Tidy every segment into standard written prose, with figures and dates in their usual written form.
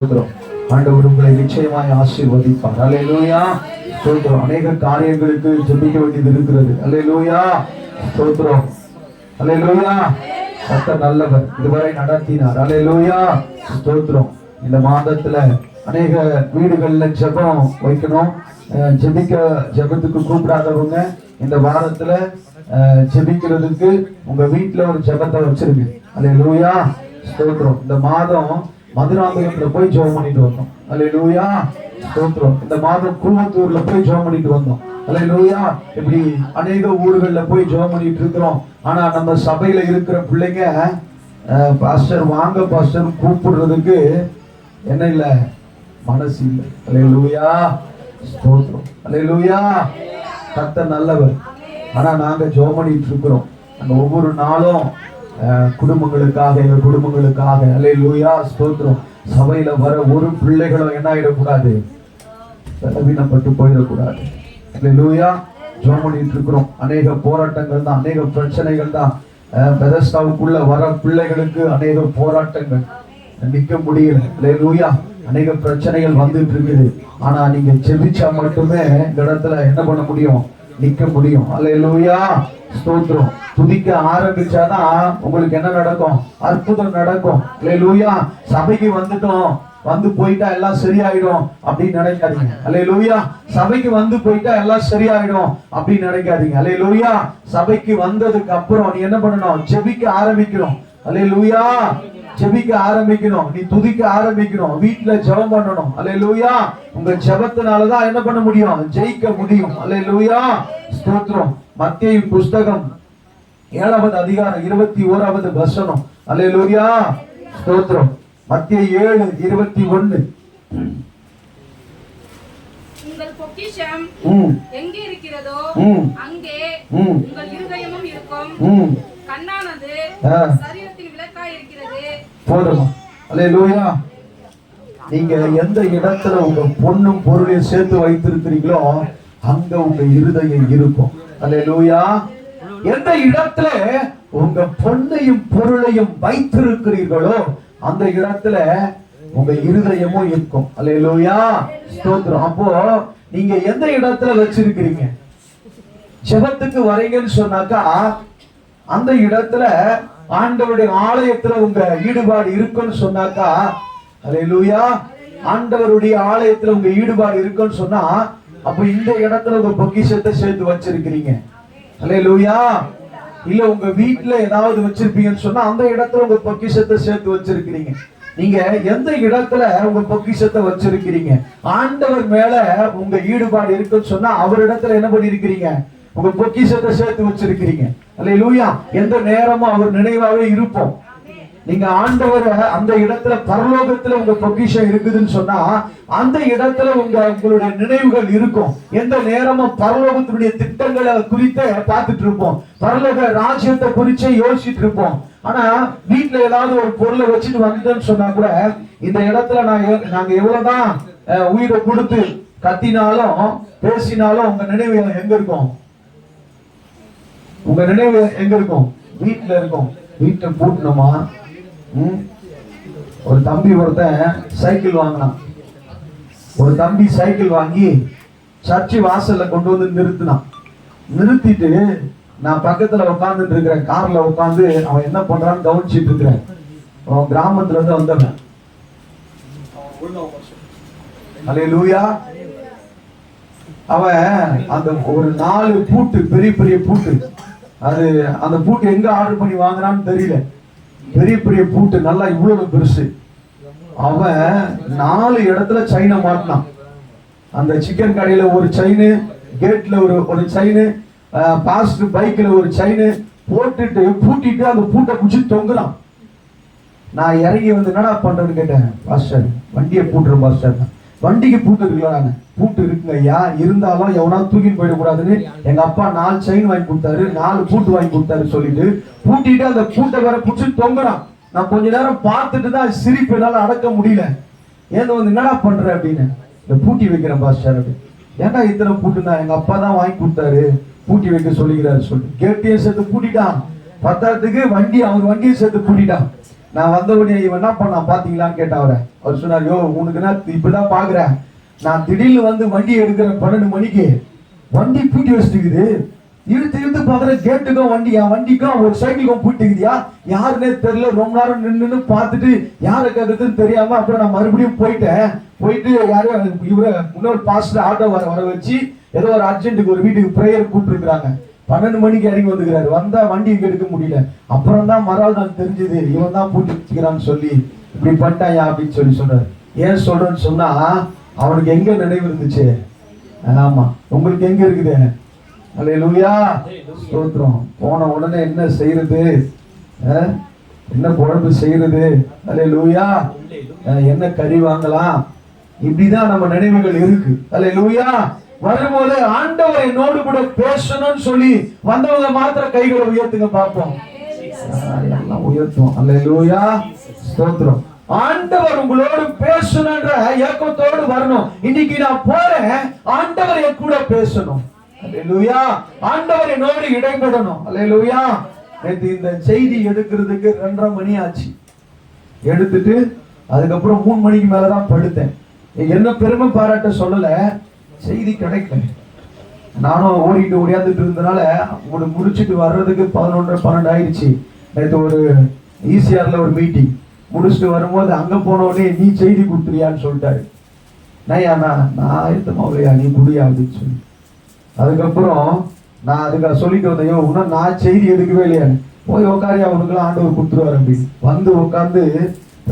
ஆண்டவர் உங்களை நிச்சயமாய் ஆசீர்வதிப்பார். அல்லேலூயா. ஸ்தோத்திரம். அநேக காரியங்களுக்கு ஜெபிக்க வேண்டியது இருக்கிறது. அல்லேலூயா. ஸ்தோத்திரம். அல்லேலூயா. கர்த்தர் நல்லவர், இதுவரை நடத்தினார். அல்லேலூயா. ஸ்தோத்திரம். இந்த மாதத்துல அநேக வீடுகள்ல ஜெபம் வைக்கணும். ஜெபத்துக்கு கூப்பிடாதவங்க இந்த வாரத்துல ஜெபிக்கிறதுக்கு உங்க வீட்டுல ஒரு ஜெபத்தை வச்சிருக்கு. அல்லேலூயா. ஸ்தோத்திரம். இந்த மாதம் மதுராந்தகத்துல போய் ஜெபம் பண்ணிட்டு வந்தோம். அல்லேலூயா. ஸ்தோத்திரம். இந்த மாதம் கூவத்தூர்ல போய் ஜெபம் பண்ணிட்டு வந்தோம். அல்லேலூயா. இப்படி அநேக ஊர்கள்ல போய் ஜெபம் பண்ணிட்டு இருக்கிறோம். ஆனா நம்ம சபையில இருக்கிற பிள்ளைங்க பாஸ்டர் வாங்க பாஸ்டர் கூப்பிடுறதுக்கு என்ன இல்ல, மனசு இல்லை. அல்லேலூயா. ஸ்தோத்திரம். அல்லேலூயா. கர்த்தர் நல்லவர். ஆனா நாங்க ஜெபம் பண்ணிட்டு இருக்கிறோம். நாங்க ஒவ்வொரு நாளும் குடும்பங்களுக்காக, எங்க குடும்பங்களுக்காக. அல்லேலூயா. ஸ்தோத்திரம். சபையில வர ஒரு பிள்ளைகளும் என்ன ஆயிடக்கூடாது, பலவீனப்பட்டு போயிடக்கூடாது. அல்லேலூயா. ஜெபம் பண்ணிட்டு இருக்கிறோம். அநேக போராட்டங்கள் தான், அநேக பிரச்சனைகள் தான். பெதஸ்தாவுக்குள்ள வர பிள்ளைகளுக்கு அநேக போராட்டங்கள், நிக்க முடியல. அல்லேலூயா. அநேக பிரச்சனைகள் வந்துட்டு இருக்குது. ஆனா நீங்க ஜெபிச்சா மட்டுமே இந்த இடத்துல என்ன பண்ண முடியும், நிக்க முடியும். அல்லேலூயா. ஸ்தோத்திரம். துதிக்க ஆரம்பிச்சாதான் உங்களுக்கு என்ன நடக்கும், அற்புதம் நடக்கும். அல்லேலூயா. சபைக்கு வந்துட்டோம், வந்து போயிட்டா எல்லாம் சரியாயிடும் அப்படின்னு நினைக்காதீங்க. அல்லேலூயா. சபைக்கு வந்து போயிட்டா எல்லாம் சரியாயிடும் அப்படின்னு நினைக்காதீங்க. அல்லேலூயா. சபைக்கு வந்ததுக்கு அப்புறம் நீ என்ன பண்ணணும், ஜெபிக்க ஆரம்பிக்கணும். அல்லேலூயா. ஜெபிக்க ஆரம்பிக்கணும், நீ துதிக்க ஆரம்பிக்கணும், வீட்டுல ஜெபம் பண்ணணும். அல்லேலூயா. உங்க ஜெபத்தினாலதான் என்ன பண்ண முடியும், ஜெயிக்க முடியும். அல்லேலூயா. ஸ்தோத்திரம். மத்தேயு புஸ்தகம் 7வது அதிகாரம் 21வது வசனம். அல்லேலூயா. ஸ்தோத்திரம். மத்தேயு 7:21. உங்கள் பொக்கிஷம் எங்கே இருக்கிறதோ அங்கே உங்கள் இருதயமும் இருக்கும். கண்ணானது சரீரத்தின் விளக்காய் இருக்கிறது. போதுமா? அல்லேலூயா. நீங்க எந்த இடத்துல உங்க பொண்ணும் பொருளையும் சேர்த்து வைத்திருக்கிறீங்களோ அங்க உங்க இருதயம் இருக்கும். அல்லேலூயா. எந்த இடத்துல உங்க பொண்ணையும் பொருளையும் வைத்திருக்கிறீர்களோ அந்த இடத்துல உங்க இருதயமும் இருக்கும். அல்லேலூயா. ஸ்தோத்திரம். அப்போ நீங்க எந்த இடத்துல வச்சிருக்கிறீங்க, ஜெபத்துக்கு வரீங்கன்னு சொன்னாக்கா அந்த இடத்துல ஆண்டவருடைய ஆலயத்துல உங்க ஈடுபாடு இருக்குன்னு சொன்னாக்கா, அல்லேலூயா, ஆண்டவருடைய ஆலயத்துல உங்க ஈடுபாடு இருக்குன்னு சொன்னா அப்ப இந்த இடத்துல உங்க பொக்கிஷத்தை சேர்த்து வச்சிருக்கிறீங்க. அல்லேலூயா. இல்ல உங்க வீட்டுல ஏதாவது வச்சிருப்பீங்கன்னு சொன்னா அந்த இடத்துல உங்க பொக்கிஷத்தை சேர்த்து வச்சிருக்கிறீங்க. நீங்க எந்த இடத்துல உங்க பொக்கிஷத்தை வச்சிருக்கிறீங்க, ஆண்டவர் மேல உங்க ஈடுபாடு இருக்குன்னு சொன்னா அவர் இடத்துல என்ன பண்ணி இருக்கிறீங்க, உங்க பொக்கிஷத்தை சேர்த்து வச்சிருக்கிறீங்க. அல்லேலூயா. எந்த நேரமும் அவர் நினைவாவே இருப்போம். நீங்க ஆண்டவரை அந்த இடத்துல பரலோகத்துல உங்க பொக்கிஷம் இருக்குதுன்னு சொன்னா அந்த இடத்துல உங்களுடைய நினைவுகள் இருக்கும். எந்த நேரமும் பரலோகத்தினுடைய திட்டங்களை குறித்து பார்த்துட்டு இருப்போம், பரலோக ராஜ்யத்தை குறிச்சே யோசிச்சுட்டு இருப்போம். ஆனா வீட்டுல ஏதாவது ஒரு பொருளை வச்சுட்டு வந்துட்டேன்னு சொன்னா கூட இந்த இடத்துல நாங்க எவ்வளவுதான் உயிரை கொடுத்து கத்தினாலும் பேசினாலும் உங்க நினைவு எங்க இருக்கும், உங்க நினைவு எங்க இருக்கும், வீட்டுல இருக்கும். வீட்டை பூட்டணுமா? ஒரு தம்பி ஒருத்தன் சைக்கிள் வாங்கினான். ஒரு தம்பி சைக்கிள் வாங்கி சர்ச்சு வாசல்ல கொண்டு வந்து நிறுத்தினான். நிறுத்திட்டு நான் பக்கத்துல உட்கார்ந்துட்டு இருக்கிறேன், கார்ல உட்காந்து அவன் என்ன பண்றான்னு கவனிச்சிட்டு இருக்கிறேன். அவன் கிராமத்துல இருந்து வந்தவன். அல்லேலூயா. அவன் அந்த ஒரு 4 பூட்டு, பெரிய பெரிய பூட்டு, அது அந்த பூட்டு எங்க ஆர்டர் பண்ணி வாங்கினான்னு தெரியல, பெரிய பெரிய பூட்டு, நல்லா இவ்வளவு பெருசு. அவன் 4 இடத்துல செயினை மாட்டினான். அந்த சிக்கன் கடையில ஒரு செயின், கேட்ல ஒரு செயின், பாஸ்டர் பைக்ல ஒரு செயின் போட்டுட்டு பூட்டிட்டு அந்த பூட்டை குச்சி தொங்குறான். நான் இறங்கி வந்து என்னடா பண்றேன்னு கேட்டேன். பாஸ்டர் வண்டியை பூட்டுறேன் பாஸ்டர். வண்டிக்கு பூட்டு இருக்குல்ல, நாங்க பூட்டு இருக்குங்க ஐயா, இருந்தாலும் எவனா தூக்கின்னு போயிடக்கூடாதுன்னு எங்க அப்பா 4 செயின் வாங்கி கொடுத்தாரு, 4 பூட்டு வாங்கி கொடுத்தாரு சொல்லிட்டு பூட்டிட்டு அந்த பூட்டை வேற புடிச்சு தொங்குறான். நான் கொஞ்ச நேரம் பார்த்துட்டு தான் சிரிப்பு என்னால அடக்க முடியல. ஏன்னு வந்து என்னடா பண்ற அப்படின்னு, இந்த பூட்டி வைக்கிறேன் பாஸ்டர் அப்படி. ஏன்டா இத்தனை பூட்டுனா, எங்க அப்பா தான் வாங்கி கொடுத்தாரு பூட்டி வைக்க சொல்லிக்கிறாரு சொல்லிட்டு கேட்டையும் சேர்த்து பூட்டிட்டான். பத்தாயிரத்துக்கு அவர் வண்டியை சேர்த்து பூட்டிட்டான். நான் வந்த உடனே இவன் என்ன பண்ணான் பாத்தீங்களான்னு கேட்டா அவர் சொன்னார், யோ உனக்கு என்ன இப்படிதான் பாக்குறேன், நான் திடீர்னு வந்து வண்டி எடுக்கிறேன் 12 மணிக்கு, வண்டி பூட்டி வச்சுட்டுக்குது, இழுத்து பாக்குற கேட்டுக்கும் வண்டி என் வண்டிக்கும் ஒரு சைக்கிளுக்கும் பூட்டிக்குதியா, யாருன்னே தெரியல, ரொம்ப நேரம் நின்று பார்த்துட்டு யாரை கேட்கறதுன்னு தெரியாம அப்புறம் நான் மறுபடியும் போயிட்டு யாரும் இவரை இன்னொரு பாஸ்டர் ஆட்டோ வர வச்சு ஏதோ ஒரு அர்ஜென்ட்டுக்கு ஒரு வீட்டுக்கு பிரேயர் கூப்பிட்டுருக்காங்க. 12 மணிக்கு இறங்கி வந்துக்கிறாரு. வந்தா வண்டி எடுக்க முடியல. அப்புறம் தான் மறுநாள் நான் தெரிஞ்சது இவன் தான் பூட்டி வச்சுக்கிறான்னு சொல்லி இப்படி பண்ணிட்டாயா அப்படின்னு சொல்லி சொன்னார். ஏன் சொல்றேன்னு சொன்னா அவனுக்கு எங்க நினைவு இருந்துச்சு? ஆமா, உங்களுக்கு எங்க இருக்குது? அல்லேலூயா, ஸ்தோத்திரம். போன உடனே என்ன செய்யறது, என்ன குழம்பு செய்யறது, அல்லேலூயா, என்ன கறி வாங்கலாம், இப்படிதான் நம்ம நினைவுகள் இருக்கு. அல்லேலூயா. வரும்போது ஆண்டவர் என்னோடு கூட பேசணும்னு சொல்லி வந்தவங்க மாத்திரம் கைகளை உயர்த்துங்க பார்ப்போம். எல்லாம் உயர்த்தும். அல்லேலூயா, ஸ்தோத்திரம். ஆண்டவர் உங்களோடு பேசணும்ன்ற ஏக்கத்தோடு வரணும். இன்னைக்கு நான் போறேன், ஆண்டவர் என் கூட பேசணும். அல்லேலூயா. ஆண்டவர் என்னோடு இடைப்படணும். அல்லேலூயா. நேற்று இந்த செய்தி எடுக்கிறதுக்கு 2:30 மணி ஆச்சு. எடுத்துட்டு அதுக்கப்புறம் 3 மணிக்கு மேலதான் படுத்தேன். என்ன பெருமை பாராட்ட சொல்லல, செய்தி கிடைக்கல. நானும் ஓடியாந்துட்டு இருந்தனால முடிச்சுட்டு வர்றதுக்கு 11:12 ஆயிடுச்சு. நேற்று ஒரு ஈசிஆர்ல ஒரு மீட்டிங் முடிச்சுட்டு வரும்போது அங்க போன உடனே நீ செய்தி கொடுத்துறியான்னு சொல்லிட்டாரு. நான் எடுத்தமாவையா நீ குடியா அப்படின்னு சொல்லி அதுக்கப்புறம் நான் அதுக்காக சொல்லிட்டு வந்தேன், இன்னும் நான் செய்தி எடுக்கவே இல்லையா, போய் உட்காரி அவனுக்குலாம் ஆண்டவர் கொடுத்துருவாரு அப்படின்னு வந்து உட்காந்து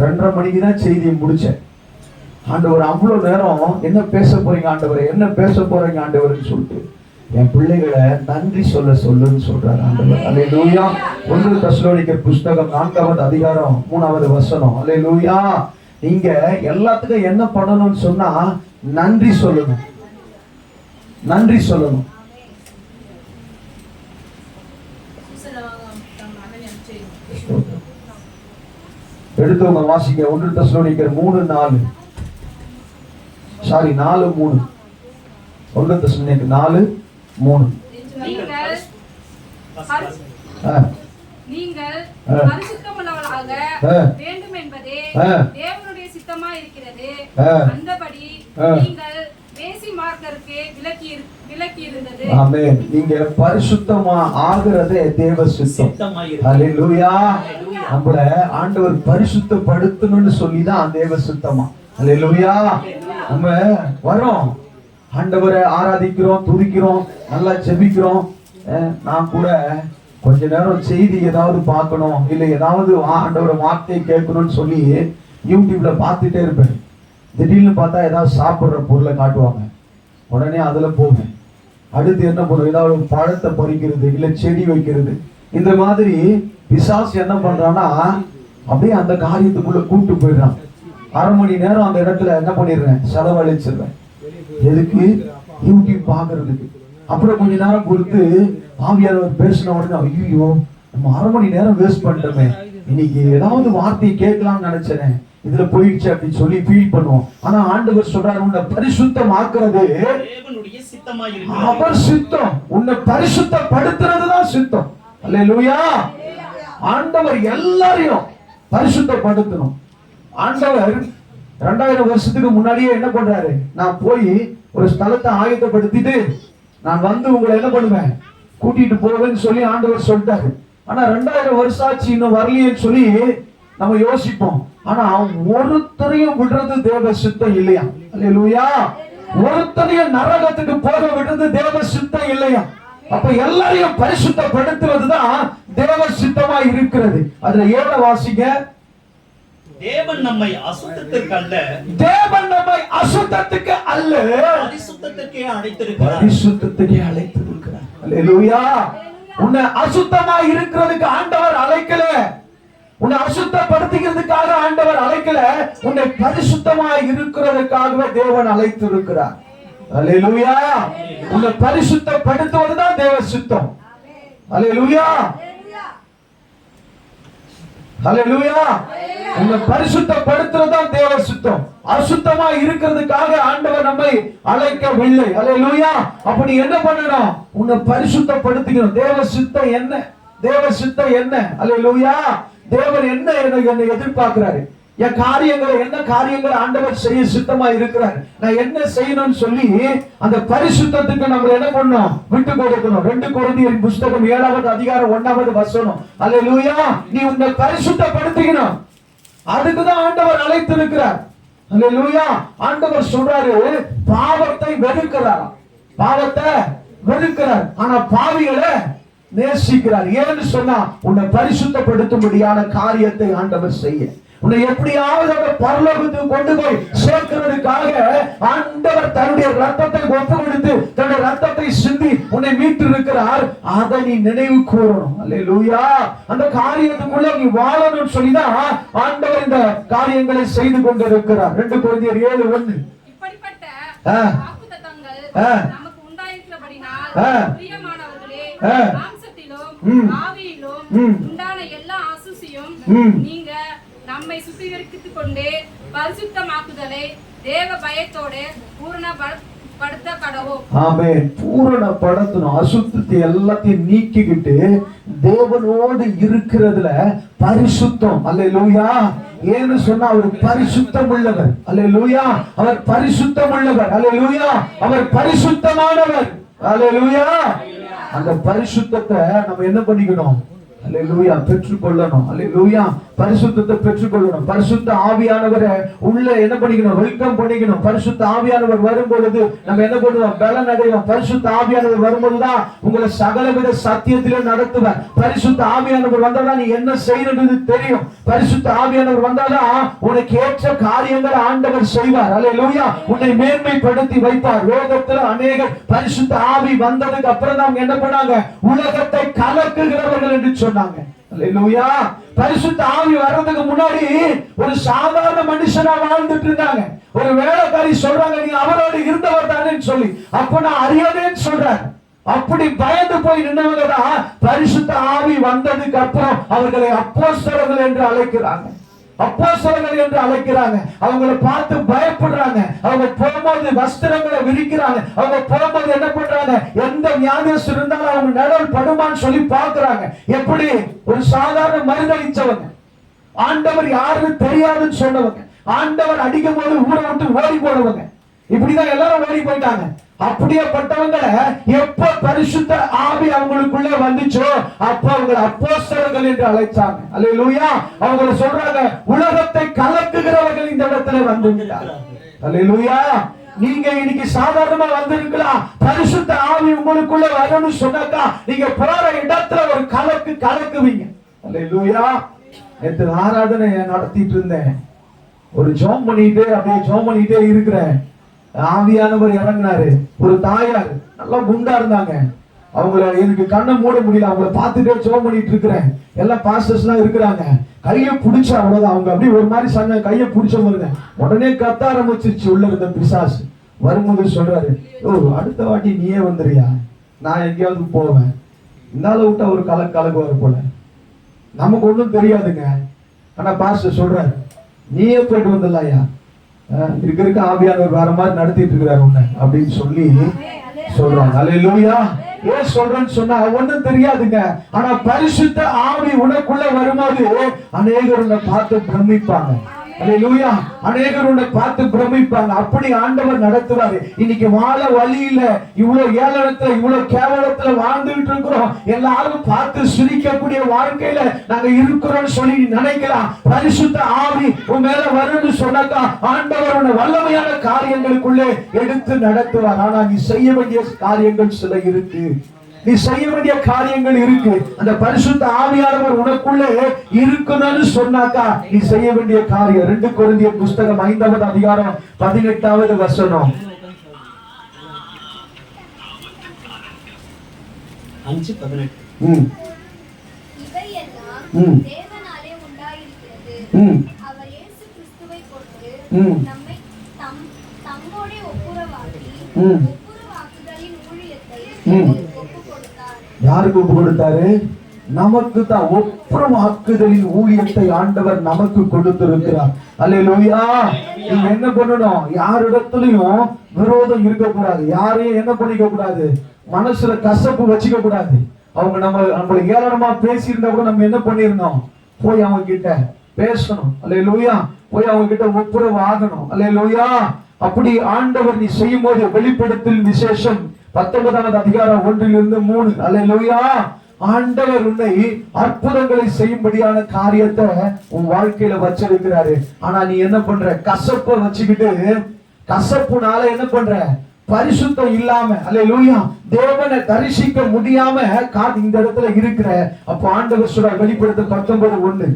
2:30 மணிக்கு தான் செய்தியை முடிச்சேன். ஆண்டவர் அவ்வளவு நேரம் என்ன பேச போறீங்க ஆண்டவர், என்ன பேச போறீங்க ஆண்டவர்னு சொல்லிட்டு என் பிள்ளைகளை நன்றி சொல்லுன்னு சொல்றாரு ஆண்டவர். அல்லேலூயா. 1 தெசலோனிக்கர் புஸ்தகம் 4வது அதிகாரம் 3வது வசனம். அல்லேலூயா. நீங்க எல்லாத்துக்கும் என்ன பண்ணணும்னு சொன்னா நன்றி சொல்லணும். நன்றி சொல்லணும். எடுத்தவங்க வாசிக்க 1 தெசலோனிக்கர் 3:4. சாரி 4:3. 1 தெசலோனிக்கர் 4:3. நீங்கள் பரிசுத்தமுள்ளவர்களாக வேண்டும் என்பதே தேவனுடைய சித்தமாய் இருக்கிறது. அந்தபடி நீங்கள் வேசி மார்க்கருக்கு விலக்கி இருந்தது. ஆமென். நீங்க பரிசுத்தமா ஆகுறதே தேவ சித்தம். அல்லேலூயா. நம்மள ஆண்டவர் பரிசுத்தப்படுத்தணும்னு சொல்லி தான் தேவ சித்தமா. அல்லேலூயா. நம்ம வரோம், ஆண்டவரை ஆராதிக்கிறோம், துதிக்கிறோம், நல்லா ஜெபிக்கிறோம். நான் கூட கொஞ்ச நேரம் செய்தி ஏதாவது பார்க்கணும், இல்லை ஏதாவது ஆண்டவரை வார்த்தையை கேட்கணும்னு சொல்லி யூடியூப்ல பார்த்துட்டே இருப்பேன். திடீர்னு பார்த்தா ஏதாவது சாப்பிட்ற பொருளை காட்டுவாங்க, உடனே அதுல போவேன். அடுத்து என்ன பண்ணுவோம், ஏதாவது பழத்தை பறிக்கிறது, இல்லை செடி வைக்கிறது. இந்த மாதிரி பிசாசு என்ன பண்றான்னா அப்படியே அந்த காரியத்துக்குள்ள கூட்டு போயிடுறான். 1/2 மணி நேரம் அந்த இடத்துல என்ன பண்ணிடுறேன், செலவழிச்சிடுறேன். எதுக்கு? யூடியூப் பாக்குறதுக்கு. அப்புறம் கொஞ்ச நேரம் பொறுத்து ஆவியானவர் பேசின உடனே ஐயோ நம்ம 1/2 மணி நேரம் வேஸ்ட் பண்ணிட்டோமே, இன்னைக்கு ஏதாவது வார்த்தையை கேட்கலாம்னு நினைச்சேன், இதுல போயிடுச்சு அப்படின்னு சொல்லி ஃபீல் பண்ணுவோம். ஆனா ஆண்டவர் சொல்றாரு, உன்னை பரிசுத்தம் ஆக்குறது அவர் சித்தம், உன்னை பரிசுத்தப்படுத்துறதுதான் சித்தம். அல்லேலூயா. ஆண்டவர் எல்லாரையும் பரிசுத்தப்படுத்தணும். ஆண்டவர் 2000 வருஷத்துக்கு முன்னாடியே என்ன பண்றாரு, நான் போய் ஒரு ஸ்தலத்தை ஆயத்தப்படுத்திட்டு நான் வந்து உங்களை என்ன பண்ணுவேன், கூட்டிட்டு போவேன்னு சொல்லி ஆண்டவர் சொல்லிட்டாரு. ஆனா 2000 வருஷம் ஆச்சு இன்னும் வரலையேன்னு சொல்லி நம்ம யோசிப்போம். ஆனா ஒருத்தரையும் விடுறது தேவ சித்தம் இல்லையா? அல்லேலூயா. ஒருத்தரையும் நரகத்துக்கு போக விடுறது தேவ சித்தம் இல்லையா? அப்ப எல்லாரையும் பரிசுத்தப்படுத்துவதுதான் தேவ சித்தமா இருக்கிறது. அதுல 7 வாசிங்க. தேவன் நம்மை அசுத்தத்திற்கு அல்ல, தேவன் நம்மை அசுத்தத்துக்கு அல்ல, பரிசுத்தத்துக்கே அழைத்திருக்கிறார். பரிசுத்தத்துக்கே அழைத்திருக்கிறார். அல்லேலூயா. உன்னை அசுத்தமா இருக்கிறதுக்கு ஆண்டவர் அழைக்கல, உன்னை அசுத்தப்படுத்திக்கிறதுக்காக ஆண்டவர் அழைக்கல, உன்னை பரிசுத்தமா இருக்கிறதுக்காகவே தேவன் அழைத்திருக்கிறார். அல்லேலூயா. உன்னை பரிசுத்தப்படுத்துவதுதான் தேவ சித்தம். அல்லேலூயா. அல்லேலூயா. உன்னை பரிசுத்தப்படுத்துறதுதான் தேவ சித்தம். அசுத்தமா இருக்கிறதுக்காக ஆண்டவர் நம்மை அழைக்கவில்லை. அல்லேலூயா. அப்ப நீ என்ன பண்ணணும், உன்னை பரிசுத்தப்படுத்திக்கணும். தேவ சித்தம் என்ன, தேவ சித்தம் என்ன? அல்லேலூயா. தேவன் என்ன என்னை எதிர்பார்க்கிறாரு, என் காரியங்களை என்ன காரியங்களை ஆண்டவர் செய்ய சித்தமா இருக்கிறார், நான் என்ன செய்யணும்னு சொல்லி அந்த பரிசுத்தத்துக்கு நம்ம என்ன பண்ணணும், விட்டு கொடுக்கணும். 2 கொரிந்தியர் புத்தகம் 7வது அதிகாரம் 1வது வசனம். அல்லேலூயா. நீ உன்னை பரிசுத்தப்படுத்திக்கணும், அதுக்குதான் ஆண்டவர் அழைத்து இருக்கிறார். அல்லேலூயா. ஆண்டவர் சொல்றாரு, பாவத்தை வெறுக்கிறார், பாவத்தை வெறுக்கிறார், ஆனா பாவிகளை நேசிக்கிறார். ஏன்னு சொன்னா உன்னை பரிசுத்தப்படுத்தும்படியான காரியத்தை ஆண்டவர் செய்ய, உன்னை எப்படியாவது பரலோகத்துக்கு கொண்டு போய் சேர்க்கிறதுக்காக ஆண்டவர் தன்னுடைய ரத்தத்தை ஒப்பு கொடுத்து தன்னுடைய ரத்தத்தை சிந்தி உன்னை மீட்டு இருக்கிறார். அதை நீ நினைவு கூறணும். அல்லேலூயா. அந்த காரியத்துக்குள்ள நீ வாழணும்னு சொல்லிதான் ஆண்டவர் இந்த காரியங்களை செய்து கொண்டிருக்கிறார். 2 கொரிந்தியர் 7:1. இப்படிப்பட்ட வாக்குத்தத்தங்கள் நமக்கு உண்டாயிருக்கிறபடியால் பிரியமானவர்களே, மாம்சத்திலும் ஆவியிலும் உண்டான எல்லா அசுசியும் நீங்க நம்மை சுத்திகரித்துக் கொண்டு பரிசுத்தமாக்குதலை தேவ பயத்தோடு பூரணப்படுத்த கடவோம். ஆமென். பூரணப்படுத்தணும். அசுத்தத்தை எல்லாத்தையும் நீக்கிக்கிட்டு தேவனோடு இருக்கிறதுல பரிசுத்தம். அல்லேலூயா. ஏன்னு சொன்னா அவர் பரிசுத்தம் உள்ளவர். அல்லேலூயா. அவர் பரிசுத்தம் உள்ளவர். அல்லேலூயா. அவர் பரிசுத்தமானவர். அல்லேலூயா. அந்த பரிசுத்தத்தை நம்ம என்ன பண்ணிக்கணும், அல்லேலூயா, பெற்றுக்கொள்ளணும். அல்லேலூயா. பரிசுத்தத்தை பெற்றுக்கொள்ளணும். பரிசுத்த ஆவியானவரை உள்ள என்ன பண்ணிக்கணும், வெல்கம் பண்ணிக்கணும். பரிசுத்த ஆவியானவர் வரும் பொழுது நம்ம என்ன பண்ணுவோம், பலன் அடைவோம். பரிசுத்த ஆவியானவர் வரும்போதுதான் உங்களை சகலவித சத்தியத்திலே நடத்துவார். பரிசுத்த ஆவியானவர் வந்தாதான் நீ என்ன செய்யறது தெரியும். பரிசுத்த ஆவியானவர் வந்தாதான் உனக்கு ஏற்ற காரியங்களை ஆண்டவர் செய்வார். அல்லேலூயா. உன்னை மேன்மைப்படுத்தி வைப்பார். வேதத்துல அநேக பரிசுத்த ஆவி வந்ததுக்கு அப்புறம் தான் என்ன பண்ணாங்க, உலகத்தை கலக்குகிறவர்கள் என்று சொன்னாங்க. அல்லேலூயா. பரிசுத்த ஆவி வர்றதுக்கு முன்னாடி ஒரு சாதாரண மனுஷனா வாழ்ந்துட்டு இருந்தாங்க. ஒரு வேலைக்காரி சொல்றாங்க, நீ அவரோடு இருந்தவர் தானே சொல்லி. அப்ப நான் அறியாதேன்னு சொல்றாங்க. அப்படி பயந்து போய் நின்னவங்க தான் பரிசுத்த ஆவி வந்ததுக்கு அப்புறம் அவர்களை அப்போஸ்தலர்கள் என்று அழைக்கிறாங்க. அப்போஸ்தலர்கள் என்று அழைக்கிறாங்க. அவங்களை பார்த்து பயப்படுறாங்க. அவங்க போகும்போது வஸ்திரங்களை விரிக்கிறாங்க. அவங்க போகும்போது என்ன பண்றாங்க, எந்த வியாதியஸ்தர் இருந்தாலும் அவங்க நிழல் படுமான்னு சொல்லி பார்க்கிறாங்க. எப்படி ஒரு சாதாரண மருந்தளிச்சவங்க, ஆண்டவர் யாருன்னு தெரியாதுன்னு சொன்னவங்க, ஆண்டவர் அடிக்கும் போது ஊரை விட்டு ஓடி போனவங்க, இப்படிதான் எல்லாரும் ஓடி போயிட்டாங்க. அப்படியேப்பட்டவங்களை எப்ப பரிசுத்த ஆவி அவங்களுக்குள்ள வந்துச்சோ அப்ப அவங்க அப்போஸ்தலர்கள் என்று அழைச்சாங்க. அல்லேலூயா. அவங்க சொல்றாங்க, உலகத்தை கலக்குகிறவர்கள் இந்த இடத்துல வந்துட்டாங்க. அல்லேலூயா. நீங்க இன்னைக்கு சாதாரணமா வந்திருக்கலாம், பரிசுத்த ஆவி உங்களுக்குள்ள வரணும்னு சொன்னாக்கா நீங்க போற இடத்துல ஒரு கலக்குவீங்க. அல்லேலூயா. நேற்று ஆராதனை நடத்திட்டு இருந்தேன். ஒரு ஜோம் பண்ணிட்டே இருக்கிறேன். ஆவியானவர் இறங்கினாரு. ஒரு தாயார் நல்லா குண்டா இருந்தாங்க. அவங்கள எனக்கு கண்ணை மூட முடியல. அவங்கள பார்த்துட்டே ஜோம் பண்ணிட்டு இருக்கிறேன். எல்லாம் பாஸ்டர்ஸ் எல்லாம் இருக்கிறாங்க. கையை பிடிச்ச அவ்வளவுதான். அவங்க அப்படி ஒரு மாதிரி சொன்ன கையை பிடிச்ச மாதிரி உடனே கத்த ஆரம்பிச்சிருச்சு. உள்ள இருந்த பிசாசு வரும்போது சொல்றாரு, ஓ அடுத்த வாட்டி நீயே வந்துறியா, நான் எங்கேயாவது போவேன். இந்தால விட்டா ஒரு கலக்குவார் போல. நமக்கு ஒண்ணும் தெரியாதுங்க. ஆனா பாஸ்டர் சொல்றாரு, நீயே போயிட்டு வந்துடலாயா, இருக்க ஆவியானவர் வேற மாதிரி நடத்திட்டு இருக்கிறார் உன்னை அப்படின்னு சொல்லி சொல்றாங்க. அல்லேலூயா. ஏன் சொல்றேன்னு சொன்னா ஒண்ணும் தெரியாதுங்க. ஆனா பரிசுத்த ஆவி உனக்குள்ள வரும்போது அநேகர் உன்னை பார்த்து பிரமிப்பாங்க. அல்லேலூயா. அநேகர் உன்னை பார்த்து பிரமிப்பாங்க. அப்படி ஆண்டவர் நடத்துவாரு. இன்னைக்கு வாழ வழி இல்ல, இவ்வளவு ஏளனத்துல இவ்வளவு கேவலத்துல வாழ்ந்துட்டு இருக்கிறோம். எல்லாரும் பார்த்து சிரிக்கக்கூடிய வாழ்க்கையில நாங்க இருக்கிறோம்னு சொல்லி நினைக்கலாம். பரிசுத்த ஆவி உன் மேல வரும்னு சொன்னாக்கா ஆண்டவர் உன்னை வல்லமையான காரியங்களுக்குள்ளே எடுத்து நடத்துவார். ஆனா நீ செய்ய வேண்டிய காரியங்கள் சில இருக்கு. நீ செய்ய வேண்டிய காரியங்கள் இருக்கு. அந்த பரிசுத்த ஆவியானவர் உனக்குள்ளே இருக்கணும்னு சொன்னாக்கா நீ செய்ய வேண்டிய காரியம் 2 கொரிந்தியர் புத்தகம் 5வது அதிகாரம் 18வது வசனம். 5:18. இவையெல்லாம் தேவனாலே உண்டாயிருக்கிறது. அவர் இயேசு கிறிஸ்துவை கொண்டு நம்மை தம்மோடே ஒப்புரவாக்கி ஒப்புரவாக்குதலின் ஊழியத்தை யாருக்கு ஒப்பு கொடுத்தாரு? நமக்கு தான். ஒப்புரவாக்குதலின் ஊழியத்தை ஆண்டவர் நமக்கு கொடுத்திருக்கிறார். அல்லேலூயா. நீங்க என்ன பண்ணணும், யாரிடத்திலையும் விரோதம் இருக்கக்கூடாது. யாரையும் என்ன பண்ணிக்க கூடாது, மனசுல கசப்பு வச்சுக்க கூடாது. அவங்க நம்மளை ஏளனமா பேசியிருந்தா கூட நம்ம என்ன பண்ணிருந்தோம், போய் அவங்க கிட்ட பேசணும். அல்லேலூயா. போய் அவங்க கிட்ட ஒப்புரவு ஆகணும். அல்லேலூயா. அப்படி ஆண்டவர் நீ செய்யும் போது வெளிப்படுத்தல் விசேஷம் 19வது அதிகாரம் 1-3. அல்லேலூயா. ஆண்டவர் உன்னை அற்புதங்களை செய்யும்படியான காரியத்தை உன் வாழ்க்கையில வச்சிருக்கிறாரு. ஆனா நீ என்ன பண்ற? கசப்பை வச்சுக்கிட்டு, கசப்புனால என்ன பண்ற? பரிசுத்தம் இல்லாம, அல்லேலூயா, தேவனை தரிசிக்க முடியாம இந்த இடத்துல இருக்கிற. அப்ப ஆண்டவர் சொல்றார் வெளிப்படுத்தல் 19:1.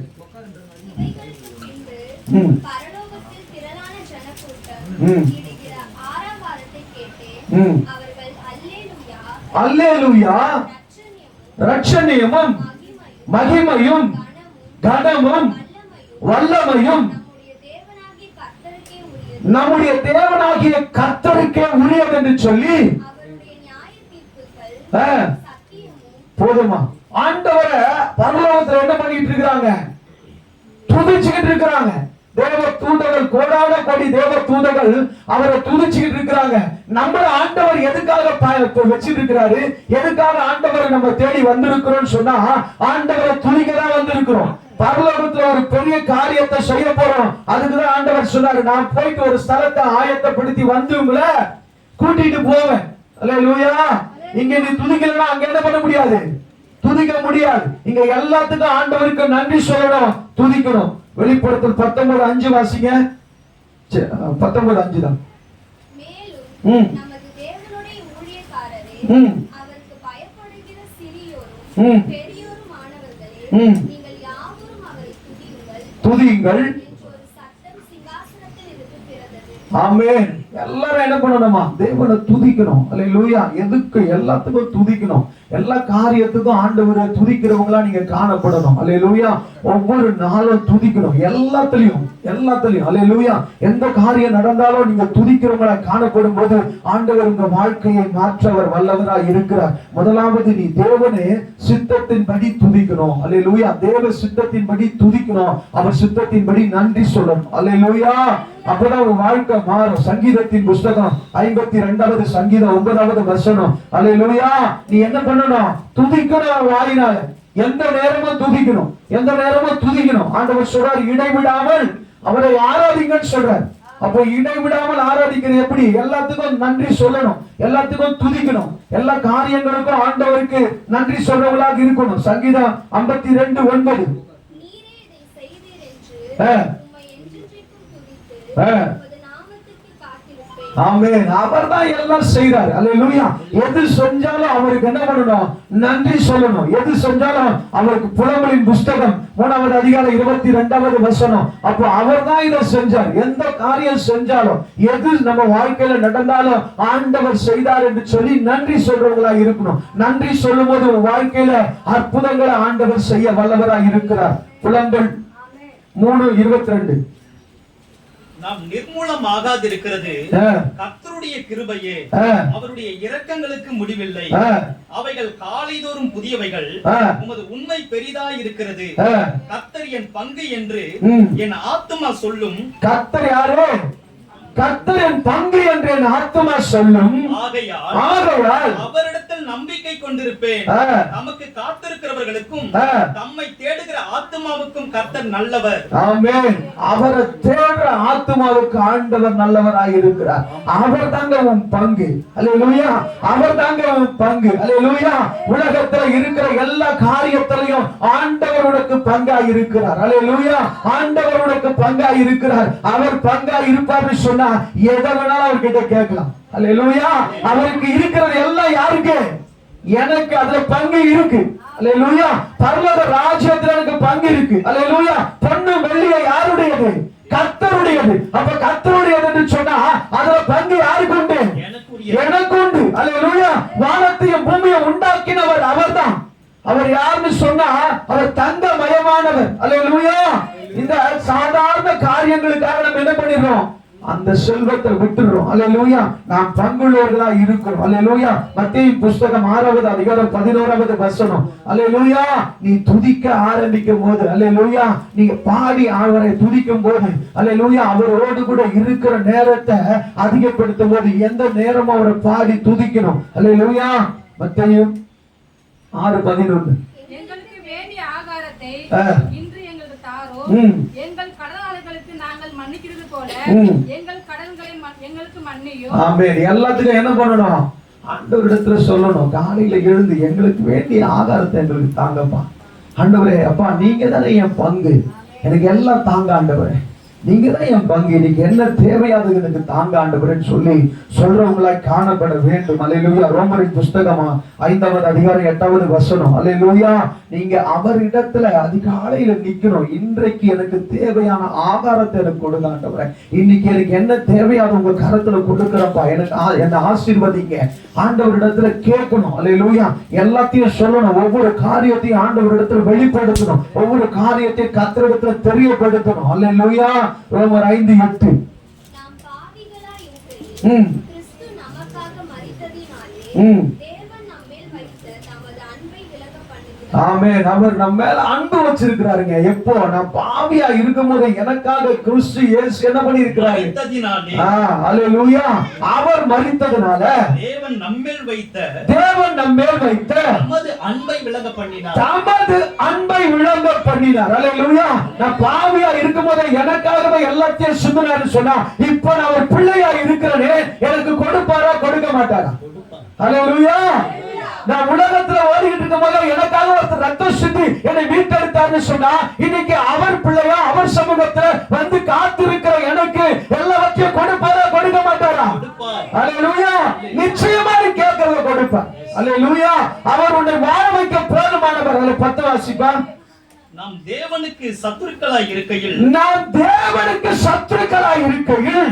பரலோகத்தில் திரளான ஜனக்கூட்டம் இடுகிற ஆரவாரத்தை கேட்டேன். அவர்கள் அல்லேலூயா அல்லேலூயா ரட்சணியமும் மகிமையும் கனமும் வல்லமையும் நம்முடைய தேவனாகிய கர்த்தருக்கே உரியது என்று சொல்லி போதுமா? ஆண்டவரை பரலோகத்துல என்ன பண்ணிட்டு இருக்கிறாங்க? துதிச்சுக்கிட்டு இருக்கிறாங்க. தேவ தூதர்கள், கோடான கோடி தேவ தூதர்கள் அவரை துதிச்சுக்கிட்டு இருக்கிறாங்க. நம்மள ஆண்டவர் எதுக்காக வச்சிட்டு இருக்கிறாரு? எதுக்காக ஆண்டவரை நம்ம தேடி வந்திருக்கிறோம் சொன்னா, ஆண்டவரை துதிக்கதான் வந்திருக்கிறோம். பரலோகத்துல ஒரு பெரிய காரியத்தை செய்ய போறோம். அதுக்குதான் ஆண்டவர் சொன்னாரு, நான் போயிட்டு ஒரு ஸ்தலத்தை ஆயத்தப்படுத்தி வந்து உங்களை கூட்டிட்டு போவேன். அல்லேலூயா. இங்க நீ துதிக்கலன்னா அங்க என்ன பண்ண முடியாது? துதிக்க முடியாது. இங்க எல்லாத்துக்கும் ஆண்டவருக்கு நன்றி சொல்லணும், துதிக்கணும். வெளிப்படுத்தல் 19:5 வாசிங்க. 19:5 தான். மேலும் நமது தேவனுடைய ஊழியக்காரரே, அவருக்கு பயப்படுகிற சிறியோரும் பெரியோருமானவர்களே, நீங்கள் யாவரும் அவரை துதியுங்கள் என்று ஒரு சத்தம் சிங்காசனத்தில் இருந்து பிறந்தது. ஆமென். எல்லாரும் என்ன பண்ணணுமா? தேவனை துதிக்கணும். அல்லேலூயா. எதுக்கு? எல்லாத்துக்கும் துதிக்கணும். எல்லா காரியத்துக்கும் ஆண்டவரை துதிக்கிறவங்களா நீங்க காணப்படணும். அல்லேலூயா. ஒவ்வொரு நாளும் துதிக்கணும். எல்லாத்துலயும் அல்லேலூயா. எந்த காரியம் நடந்தாலும் நீங்க துதிக்கிறவங்களா காணப்படும் போது ஆண்டவர் உங்க வாழ்க்கையை மாற்றவர் வல்லவராய் இருக்கிறார். முதலாவது நீ தேவனே சித்தத்தின்படி துதிக்கணும். அல்லேலூயா. தேவ சித்தத்தின்படி துதிக்கணும். அவர் சித்தத்தின்படி நன்றி சொல்லணும். அல்லேலூயா. அப்பதான் ஒரு வாழ்க்கை மாறும். சங்கீதத்தின் புஸ்தகம் 52வது சங்கீதம் 9வது வசனம். அல்லேலூயா. நீ என்ன பண்ணணும்? துதிக்கணும். வாயினால எந்த நேரமும் துதிக்கணும். எந்த நேரமும் துதிக்கணும். ஆண்டவர் சொல்றார், இடைவிடாமல் அவரை ஆராதிங்கன்னு சொல்றார். அப்போ இடைவிடாமல் ஆராதிக்கிறது எப்படி? எல்லாத்துக்கும் நன்றி சொல்லணும், எல்லாத்துக்கும் துதிக்கணும், எல்லா காரியங்களுக்கும் ஆண்டவருக்கு நன்றி சொல்றவங்களாக இருக்கணும். சங்கீதம் 52:9. நீரே இதை செய்தீர் என்று உம்மை என்றென்றைக்கும் துதித்து ஆமென். அவர்தான் எல்லாம் செய்றார். அல்லேலூயா. எது செஞ்சாலும் அவருக்கு என்ன பண்ணணும்? நன்றி சொல்லணும். எது செஞ்சாலும் அவருக்கு புலம்பலின் புஸ்தகம் 3வது அதிகாரம் 22வது வசனம். அப்போ அவர்தான் இதை செஞ்சார். எந்த காரியம் செஞ்சாலும், எது நம்ம வாழ்க்கையில நடந்தாலும் ஆண்டவர் செய்தார் என்று சொல்லி நன்றி சொல்றவங்களா இருக்கணும். நன்றி சொல்லும் போது வாழ்க்கையில அற்புதங்களை ஆண்டவர் செய்ய வல்லவராய் இருக்கிறார். புலம்பல் 3:22. நாம் நிர்மூலமாகாதிருக்கிறது கர்த்தருடைய கிருபையே, அவருடைய இரக்கங்களுக்கு முடிவில்லை. அவைகள் காலைதோறும் புதியவைகள், உமது உண்மை பெரிதாய் இருக்கிறது. கர்த்தர் என் பங்கு என்று என் ஆத்துமா சொல்லும். கர்த்தர் யாரு? கர்த்தர் என் பங்கு என்று என் ஆத்துமா சொல்லும். ஆகையால் அவரிடத்தில் நம்பிக்கை கொண்டிருப்பேன். நமக்கு காத்திருக்கிறவர்களுக்கும் தம்மை தேடுகிற ஆத்துமாவுக்கும் கர்த்தர் நல்லவர். ஆமென். அவரை தேடுற ஆத்துமாவுக்கு ஆண்டவர் நல்லவராய் இருக்கிறார். அவர் தாங்க உன் பங்கு. அல்லேலூயா. அவர் தாங்க உன் பங்கு. அல்லேலூயா. உலகத்துல இருக்கிற எல்லா காரியத்திலையும் ஆண்டவர் உனக்கு பங்காய் இருக்கிறார். அல்லேலூயா. ஆண்டவர் உனக்கு பங்காய் இருக்கிறார். அவர் பங்காய் இருப்பார்னு சொன்னா எதை வேணாலும் அவர்கிட்ட கேட்கலாம். அல்லேலூயா. அவருக்கு இருக்கிறது எல்லாம் யாருக்கு? எனக்கு அதுல பங்கு இருக்கு. அல்லேலூயா. பரலோக ராஜ்யத்துல எனக்கு பங்கு இருக்கு. அல்லேலூயா. பொன்னு வெள்ளியை யாருடையது? கர்த்தருடையது. அப்ப கர்த்தருடையது என்று சொன்னா அதுல பங்கு யாருக்கு உண்டு? எனக்கு உண்டு. அல்லேலூயா. வானத்தையும் பூமியை உண்டாக்கினவர் அவர்தான். அவர் யாருன்னு சொன்னா அவர் தங்கமயமானவர். அல்லேலூயா. இந்த சாதாரண காரியங்களுக்காக நம்ம என்ன பண்ணிடுறோம்? அந்த செல்வத்தை விட்டுறோம். அல்லேலூயா. நாம் பங்குள்ளவர்களா இருக்கிறோம். அல்லேலூயா. மத்தேயு புஸ்தகம் 6வது அதிகாரம் 11வது வசனம். அல்லேலூயா. நீ துதிக்க ஆரம்பிக்கும் போது, அல்லேலூயா, நீங்க பாடி அவரை துதிக்கும் போது, அல்லேலூயா, அவரோடு கூட இருக்கிற நேரத்தை அதிகப்படுத்தும் போது எந்த நேரமும் அவரை பாடி துதிக்கணும். அல்லேலூயா. மத்தேயு 6:11. எங்களுக்கு வேண்டிய ஆகாரத்தை இன்று எங்கள் கடனாளிகளுக்கு நாங்கள் மன்னிக்கிறது போல எங்கள் கடன்களை எங்களுக்கு மன்னியும். ஆமென். எல்லாத்துக்கும் என்ன பண்ணணும்? ஆண்டவரிடத்துல சொல்லணும். காலையில எழுந்து எங்களுக்கு வேண்டிய ஆகாரத்தை எங்களுக்கு தாங்கப்பா. ஆண்டவரே, அப்பா நீங்க தானே என் பங்கு, எனக்கு எல்லாம் தாங்க ஆண்டவரே, நீங்க தான் என் பங்கு, இன்னைக்கு என்ன தேவையானது எனக்கு தாங்க ஆண்டவரேன்னு சொல்லி சொல்றவங்களாய் காணப்பட வேண்டும். அல்லேலூயா. ரோமரின் புஸ்தகமா 5வது அதிகாரம் 8வது வசனம். அல்லேலூயா. நீங்க அவரிடத்துல அதிகாலையில நிக்கணும். இன்றைக்கு எனக்கு தேவையான ஆகாரத்தை எனக்கு கொடுங்க ஆண்டவரே, இன்னைக்கு எனக்கு என்ன தேவையான உங்க கரத்துல கொடுக்கிறப்பா, எனக்கு என்ன ஆசீர்வதிங்க ஆண்டவரிடத்துல கேட்கணும். அல்லேலூயா. எல்லாத்தையும் சொல்லணும். ஒவ்வொரு காரியத்தையும் ஆண்டவரிடத்துல வெளிப்படுத்தணும். ஒவ்வொரு காரியத்தையும் கர்த்தரிடத்துல தெரியப்படுத்தணும். அல்லேலூயா. ரோமர் 5:8. நாம் பாவிகளாய் இருக்கையில் கிறிஸ்து நமக்காக மரித்ததினாலே தேவன் நம்மேல் வைத்த தமது அன்பை விளங்க பண்ணுகிறார். ஆமென். அவர் நம்ம மேல அன்பு வச்சிருக்கிறாருங்க. எப்போ? நான் பாவியா இருக்கும்போது எனக்காக கிறிஸ்து இயேசு என்ன பண்ணி இருக்கிறாரு? அல்லேலூயா. அவர் மரித்ததனால தேவன் நம்மேல் வைத்த தமது அன்பை விளங்க பண்ணினார். அல்லேலூயா. நான் பாவியா இருக்கும்போது எனக்காகவே எல்லாத்தையும் சிந்தினாரு சொன்னா, இப்ப நான் ஒரு பிள்ளையா இருக்கிறேனே, எனக்கு கொடுப்பாரா கொடுக்க மாட்டாரா? அல்லேலூயா. நான் உலகத்துல ஓடிக்கிட்டு இருக்கும்போது எனக்காக ஒருத்தர் ரத்தம் சிந்தி என்னை மீட்டெடுத்தார்னு சொன்னா, இன்னைக்கு அவர் பிள்ளையா அவர் சமூகத்துல வந்து காத்திருக்கிற எனக்கு எல்லாவற்றையும் கொடுப்பாரா கொடுக்க மாட்டாரா? அல்லேலூயா. நிச்சயமா நீ கேட்கிறத கொடுப்பார். அல்லேலூயா. அவர் உன்னை வாழ வைக்க போதுமானவர். அதுல 10 வாசிப்பா. நாம் தேவனுக்கு சத்துருக்களாய் இருக்கையில்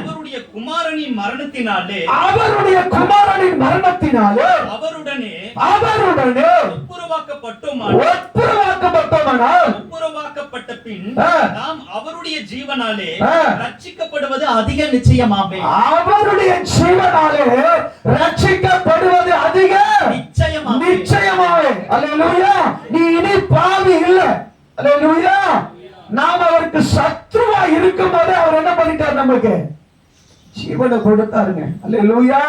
அவருடைய குமாரனின் மரணத்தினாலே அவருடனே ஒப்புரவாக்கப்பட்ட பின் நாம் அவருடைய ஜீவனாலே ரட்சிக்கப்படுவது அதிக நிச்சயமாமே. அவருடைய ஜீவனாலே ரட்சிக்கப்படுவது அதிக நிச்சயமாவே. அல்லேலூயா. நீ இனி பாவி இல்ல. அல்லேலூயா. நாம் அவருக்கு சத்ருவா இருக்கும் போது அவர் என்ன பண்ணிட்டார்? நமக்கு ஜீவனை கொடுத்தாருங்க. அல்லேலூயா.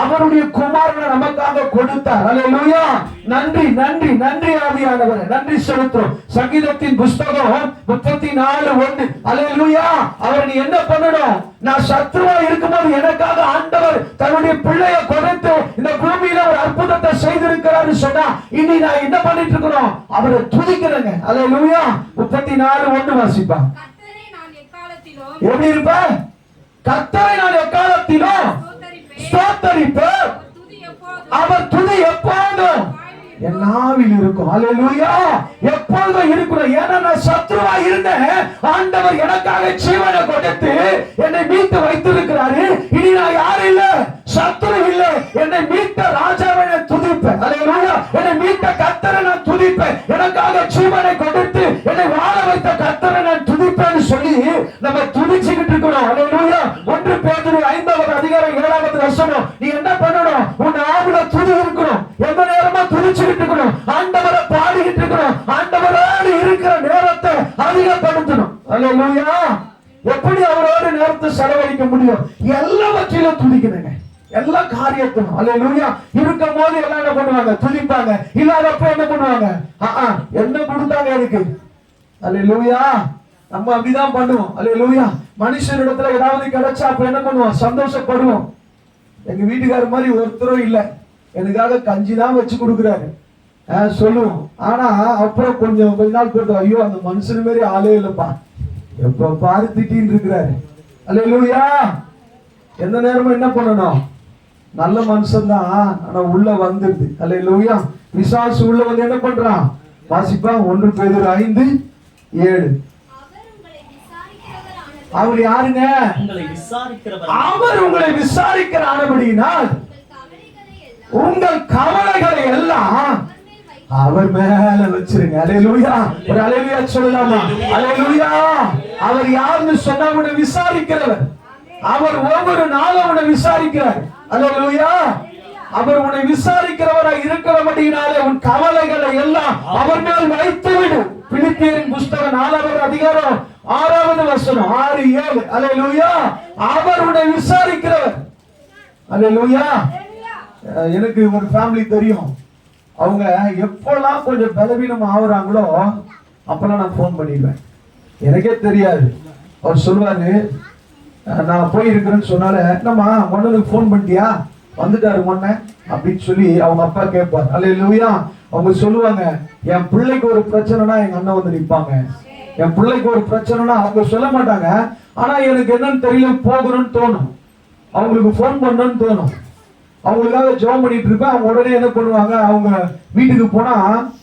அவருடைய குமாரனை நமக்காக கொடுத்தார். அல்லேலூயா. நன்றி நன்றி நன்றி ஆவியானவரே, நன்றி செலுத்துறோம். சங்கீதத்தின் புஸ்தகம் 34:1. அல்லேலூயா. அவர் நீ என்ன பண்ணணும்? நான் சத்ருவா இருக்கும்போது எனக்காக ஆண்டவர் தன்னுடைய பிள்ளையை கொடுத்து இந்த பூமியில ஒரு அற்புதத்தை செய்திருக்கிறாரு சொன்னா, இனி நான் என்ன பண்ணிட்டு இருக்கிறோம்? அவரை துதிக்கிறேங்க. அல்லேலூயா. 34:1 வாசிப்பா. எப்படி இருப்ப? கர்த்தரை நான் எக்காலத்திலும் ஸ்தோத்தரிப்பேன், அவர் துதி எப்போதும் என் நாவில் இருக்கும். அல்லேலூயா. எப்போதும் இருக்கணும். ஏன்னா நான் சத்ருவா இருந்தேன், ஆண்டவர் எனக்காக ஜீவனை கொடுத்து என்னை மீட்டு வைத்திருக்கிறாரு. இனி நான் யாரும் இல்ல, சத்ரு இல்ல. என்னை மீட்ட ராஜாவை நான் துதிப்பேன். அல்லேலூயா. என்னை மீட்ட கர்த்தரை நான் துதிப்பேன். எனக்காக ஜீவனை கொடுத்து என்னை வாழ வைத்த கர்த்தரை நான் துதிப்பேன்னு சொல்லி நம்ம துதிச்சுக்கிட்டு இருக்கணும். அல்லேலூயா. 1 பேதுரு 5வது அதிகாரம் 7வது வசனம். நீ என்ன பண்ணணும்? உன் ஆவில துதி இருக்கணும். எந்த நேரமா துதிச்சுக்கிட்டு இருக்கணும். ஆண்டவரை பாடிக்கிட்டு இருக்கணும். ஆண்டவரோடு இருக்கிற நேரத்தை அதிகப்படுத்தணும். அல்லேலூயா. எப்படி அவரோடு நேரத்தை செலவழிக்க முடியும்? எல்லாவற்றிலும் துதிக்கணுங்க. எல்லா காரியத்திலும். அல்லேலூயா. இருக்கும் போது எல்லாம் என்ன பண்ணுவாங்க? துதிப்பாங்க. இல்லாதப்ப என்ன பண்ணுவாங்க? என்ன கொடுத்தாங்க எனக்கு? அல்லேலூயா. நம்ம அப்படிதான் பண்ணுவோம். அல்லேலூயா. மனுஷனிடத்துல ஏதாவது கிடைச்சா அப்ப என்ன பண்ணுவோம்? சந்தோஷப்படுவோம். எங்க வீட்டுக்காரர் மாதிரி ஒருத்தரும் இல்ல, எனக்காக கஞ்சி தான் வச்சு கொடுக்குறாரு சொல்லுவோம். ஆனா அப்புறம் கொஞ்ச நாள் போட்டு, ஐயோ அந்த மனுஷன் மாதிரி ஆளே இல்லப்பா, எப்ப பாரு திட்டின்னு இருக்கிறாரு. அல்லேலூயா. எந்த நேரமும் என்ன பண்ணணும்? நல்ல மனுஷன் தான், ஆனா உள்ள வந்துருது. அல்லேலூயா. பிசாசு உள்ள வந்து என்ன பண்றான்? வாசிப்பா. 1 பேதுரு 5:7. அவர் யாருங்க? அவர் உங்களை விசாரிக்கிற ஆனபடியினால் உங்கள் கவலைகளை எல்லாம் அவர் மேல வச்சிருங்க. அல்லேலூயா. ஒரு அல்லேலூயா சொல்லலாமா? அல்லேலூயா. அவர் யாருன்னு சொன்னா உன்னை விசாரிக்கிறவர். அவர் ஒவ்வொரு நாளும் உன்னை விசாரிக்கிறார். அல்லேலூயா. அவர் உன்னை விசாரிக்கிறவராய் இருக்கிறபடியினாலே உன் கவலைகளை எல்லாம் அவர் மேல் வைத்து விடு. பிலிப்பியரின் புஸ்தகம் 4வது அதிகாரம் 6வது வசனம் 6-7. அல்லேலூயா. அவர் உன்னை விசாரிக்கிறவர். அல்லேலூயா. எனக்கு ஒரு ஃபேமிலி தெரியும். அவங்க எப்பெல்லாம் கொஞ்சம் பலவீனம் ஆகுறாங்களோ அப்பெல்லாம் நான் போன் பண்ணிடுவேன். எனக்கே தெரியாது. அவர் சொல்லுவாரு, நான் போயிருக்கிறேன்னு சொன்னால, என்னம்மா மன்னனுக்கு போன் பண்ணிட்டியா, வந்துட்டாரு மன்ன அப்படின்னு சொல்லி அவங்க அப்பா கேட்பார். அல்லேலூயா. அவங்க சொல்லுவாங்க, என் பிள்ளைக்கு ஒரு பிரச்சனைனா எங்க அண்ணன் வந்து நிற்பாங்க, என் பிள்ளைக்கு ஒரு பிரச்சனைனா அவங்க சொல்ல மாட்டாங்க. ஆனா எனக்கு என்னன்னு தெரியல, போகணும்னு தோணும், அவங்களுக்கு போன் பண்ணணும்னு தோணும், அவங்களுக்காக ஜெபம் பண்ணிட்டு இருப்பேன். அவங்க உடனே என்ன பண்ணுவாங்க, அவங்க வீட்டுக்கு போனா,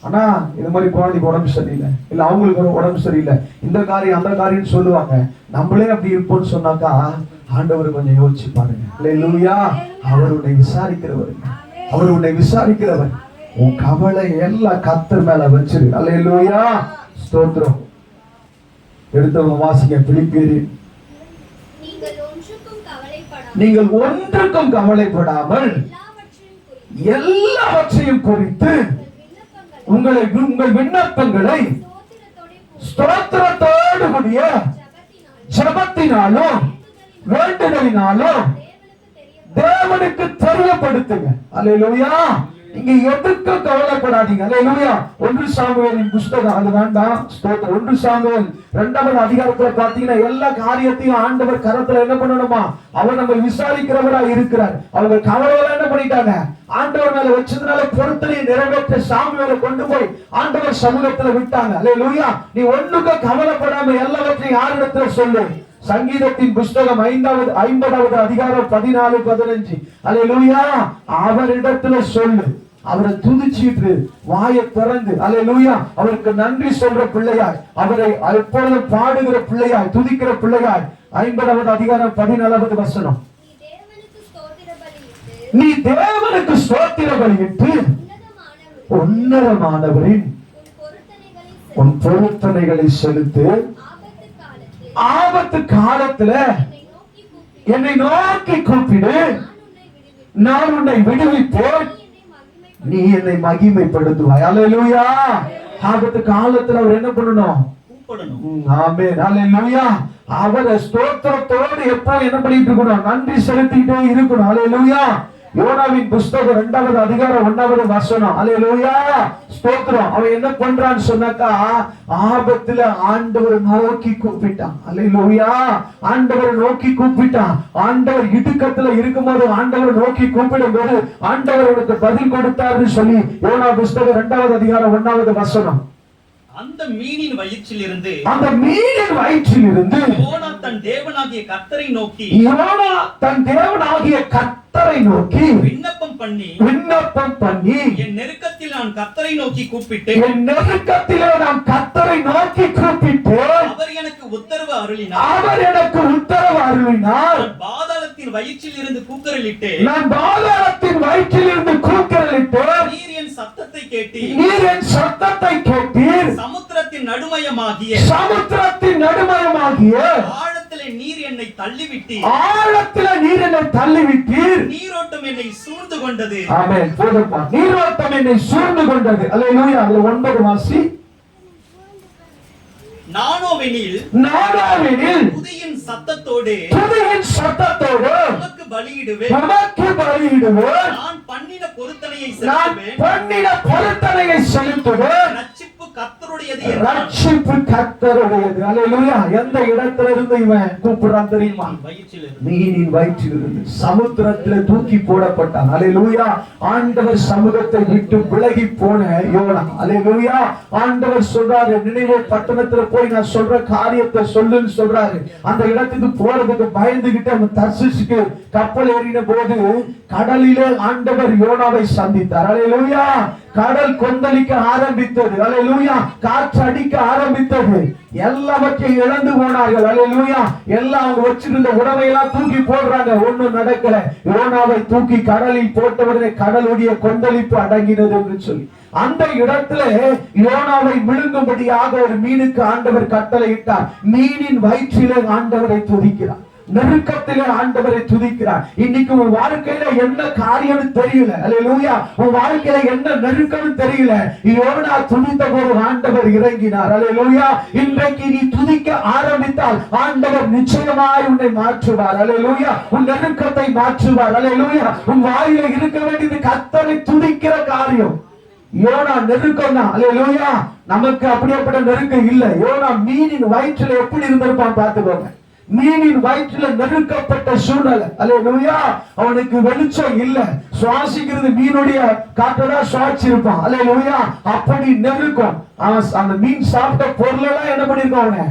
ஆனா இது மாதிரி குழந்தைக்கு உடம்பு சரியில்லை, இல்ல அவங்களுக்கு உடம்பு சரியில்லை, இந்த காரியம் அந்த காரியம் சொல்லுவாங்க. நம்மளே அப்படி இருப்போம்னு சொன்னாக்கா ஆண்டவர் கொஞ்சம் யோசிச்சு பாருங்க. அல்லேலூயா. அவர் உன்னை விசாரிக்கிறவர், அவர் உன்னை விசாரிக்கிறவர். உன் கவலை எல்லாம் கர்த்தர் மேல வச்சிரு. அல்லேலூயா. ஸ்தோத்திரம். எடுத்தவங்க வாசிக்க பிலிப்பியர், நீங்கள் ஒன்றுக்கும் கவலைப்படாமல் எல்லாவற்றையும் குறித்து உங்கள் விண்ணப்பங்களை ஸ்தோத்திரத்தோடு கூடிய ஜெபத்தினாலும் வேண்டுதலினாலும் தேவனுக்கு தெரியப்படுத்துங்க. அல்லேலூயா. நீங்க எதுக்கும் கவலைப்படாதீங்க. அல்லேலூயா. 1 சாமுவேலின் புத்தகம், அது வேண்டாம், ஸ்தோத்திரம். 1 சாமுவேல் 2வது அதிகாரத்துல பாத்தீங்கன்னா எல்லா காரியத்தையும் ஆண்டவர் கரத்துல என்ன பண்ணணுமா, அவர் நம்ம விசாரிக்கிறவரா இருக்கிறார். அவங்க கவலையெல்லாம் என்ன பண்ணிட்டாங்க, ஆண்டவர் மேல வச்சதுனால பொருத்தனை நிறைவேற்ற சாமுவேலை கொண்டு போய் ஆண்டவர் சமூகத்துல விட்டாங்க. அல்லேலூயா. நீ ஒண்ணுக்கு கவலைப்படாம எல்லாவற்றையும் யாரிடத்துல சொல்லு. சங்கீதத்தின் புத்தகம் 50வது அதிகாரம் 14-15. அல்லேலூயா. அவரிடத்துல சொல்லு, அவரை துதிச்சிட்டு வாயை திறந்து, அல்லேலூயா, அவருக்கு நன்றி சொல்ற பிள்ளையாய், அவரை எப்பொழுதும் பாடுகிற பிள்ளையாய், துதிக்கிற பிள்ளையாய். 50வது அதிகாரம் 14வது வசனம். நீ தேவனுக்கு ஸ்தோத்திர பலியிட்டு உன்னதமானவரின் உன் பொருத்தனைகளை செலுத்து. ஆபத்து காலத்துல என்னை நோக்கி கூப்பிடு, நான் உன்னை விடுவிப்பேன், நீ என்னை மகிமைப்படுத்துவாய். அல்லேலூயா. ஆபத்து காலத்துல அவர் என்ன பண்ணணும், ஆமென். அல்லேலூயா. அவரை ஸ்தோத்திரத்தோடு எப்போ என்ன பண்ணிட்டு இருக்கணும், நன்றி செலுத்திட்டே இருக்கணும். அல்லேலூயா. யோனாவின் புத்தகம் 2வது அதிகாரம் 1வது வசனம். அல்லேலூயா. ஸ்தோத்திரம். அவன் என்ன பண்றான்னு சொன்னாக்கா, ஆபத்துல ஆண்டவர் நோக்கி கூப்பிட்டான். அல்லேலூயா. ஆண்டவர் நோக்கி கூப்பிட்டான். ஆண்டவர் இடுக்கத்துல இருக்கும்போது ஆண்டவர் நோக்கி கூப்பிடும் போது ஆண்டவர் அவனுக்கு பதில் கொடுத்தாருன்னு சொல்லி யோனா புத்தகம் 2வது அதிகாரம் 1வது வசனம். அந்த மீனின் வயிற்றிலிருந்து யோனா தன் தேவனாகிய கர்த்தரை நோக்கி விண்ணப்பம் பண்ணி என் நெருக்கத்தில் நான் கர்த்தரை நோக்கி கூப்பிட்டேன், அவர் எனக்கு உத்தரவு அருளினார். பாதாளத்தின் வயிற்றில் இருந்து கூக்குரலிட்டேன், நீர் என் சத்தத்தை கேட்டீர். சமுத்திரத்தின் நடுமயமாகிய ஆழத்திலே நீர் என்னை தள்ளிவிட்டீர். நீரோட்டம் என்னை சூழ்ந்து கொண்டது. ஆமென். போதுமா. நீரோட்டம் என்னை சூழ்ந்து கொண்டது. அல்லேலூயா. அதுல 9 வாசி. நானோவெனில் துதியின் சத்தத்தோடு உமக்கு பலியிடுவேன். நான் பண்ணின பொருத்தனையை செலுத்துவேன். ரட்சிப்பு கர்த்தருடையது. அல்லேலூயா. எந்த இடத்துல இருந்து இவன் கூப்பிடுறான் தெரியுமா, மீனின் வயிற்றிலிருந்து. சமுத்திரத்துல தூக்கி போடப்பட்டான். அல்லேலூயா. ஆண்டவர் சமூகத்தை விட்டு விலகி போன யோனா. அல்லேலூயா. ஆண்டவர் சொல்றாரு, நினைவே பட்டணத்துல போய் நான் சொல்ற காரியத்தை சொல்லுன்னு சொல்றாரு. அந்த இடத்துக்கு போறதுக்கு பயந்துகிட்டு அவன் தர்சீசுக்கு கப்பல் ஏறின போது கடலிலே ஆண்டவர் யோனாவை சந்தித்தார். அல்லேலூயா. கடல் கொந்தளிக்க ஆரம்பித்தது. அல்லேலூயா. காற்று அடிக்க ஆரம்பித்தது. எல்லாவற்றையும் இழந்து போனார்கள். அல்லேலூயா. எல்லாம் அவங்க வச்சிருந்த உணவை எல்லாம் தூக்கி போடுறாங்க, ஒண்ணும் நடக்கல. யோனாவை தூக்கி கடலில் போட்டவரை கடலுடைய கொந்தளிப்பு அடங்கினது என்று சொல்லி அந்த இடத்துல யோனாவை விழுங்கும்படியாக ஒரு மீனுக்கு ஆண்டவர் கட்டளையிட்டார். மீனின் வயிற்றிலே ஆண்டவரை துதிக்கிறார், நெருக்கத்திலே ஆண்டவரை துதிக்கிறார். இன்னைக்கு உன் வாழ்க்கையில என்ன காரியம்னு தெரியல. அல்லேலூயா. உன் வாழ்க்கையில என்ன நெருக்கம்னு தெரியல. யோனா துதித்த போது ஆண்டவர் இறங்கினார். அல்லேலூயா. இன்றைக்கு நீ துதிக்க ஆரம்பித்தால் ஆண்டவர் நிச்சயமாய் உன்னை மாற்றுவார். அல்லேலூயா. உன் நெருக்கத்தை மாற்றுவார். அல்லேலூயா. உன் வாயில இருக்க வேண்டியது கர்த்தரை துதிக்கிற காரியம். யோனா நெருக்கம் தான். அல்லேலூயா. நமக்கு அப்படியேப்பட்ட நெருக்கம் இல்ல. யோனா மீனின் வயிற்றுல எப்படி இருந்திருப்பான் பார்த்துக்கோங்க. மீனின் வயிற்றுல நெருக்கப்பட்ட சூழ்நிலை. அல்லேலூயா. அவனுக்கு வெளிச்சம் இல்ல, சுவாசிக்கிறது மீனுடைய காற்றதான் சுவாசிச்சிருப்பான். அல்லேலூயா. அப்படி நெருக்கம். அந்த மீன் சாப்பிட்ட பொருளெல்லாம் என்ன பண்ணிருக்கான், அவனை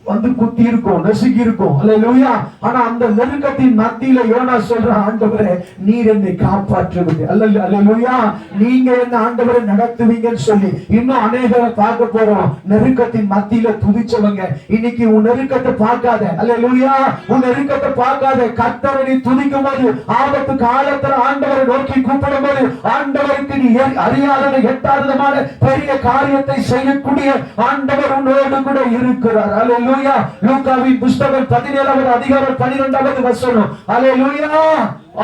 வந்து குத்தி இருக்கும், நசுக்கி இருக்கும். அல்லேலூயா. ஆனா அந்த நெருக்கத்தின் மத்தியில யோனா சொல்றான், ஆண்டவரே நீர் என்னை காப்பாற்றுவது. அல்லேலூயா. நீங்க என்ன ஆண்டவரை நடத்துவீங்கன்னு சொல்லி இன்னும் அநேகரை பார்க்க போறோம். நெருக்கத்தின் மத்தியில துதிச்சவங்க இன்னைக்கு உன் நெருக்கத்தை பார்க்காத. அல்லேலூயா. உன் நெருக்கத்தை பார்க்காத. கர்த்தரை நீ துதிக்கும் போது, ஆபத்து காலத்துல ஆண்டவரை நோக்கி கூப்பிடும் போது, ஆண்டவருக்கு நீ அறியாத எட்டாதமான பெரிய காரியத்தை செய்யக்கூடிய ஆண்டவர் உன்னோடு கூட இருக்கிறார். அல்லேலூயா. லூக்காவின் புத்தகம் 17வது அதிகாரம் 12வது வசனம். அல்லேலூயா.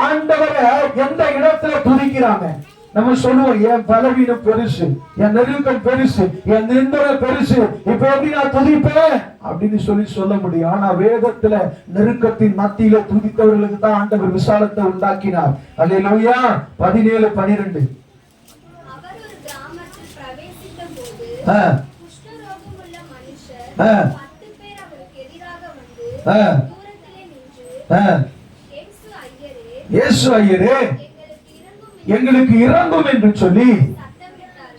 ஆண்டவரை எந்த இடத்துல துதிக்கிறாங்க? நம்ம சொல்லுவோம், என் பலவீனம் பெருசு, என் நெருக்கம் பெருசு, என் நிந்தனை பெருசு, இப்ப எப்படி நான் துதிப்பேன் அப்படின்னு சொல்ல முடியும். ஆனா வேதத்துல நெருக்கத்தின் மத்தியில துதித்தவர்களுக்கு தான் ஆண்டவர் விசாலத்தை உண்டாக்கினார். அல்லேலூயா. 17:12. அவர் ஒரு கிராமத்தில் பிரவேசித்த போது குஷ்டரோகம் உள்ள மனுஷர் 10 பேர் அவருக்கு எதிராக வந்து தூரத்திலே நின்று, இயேசு ஐயரே எங்களுக்கு இறங்கும் என்று சொல்லி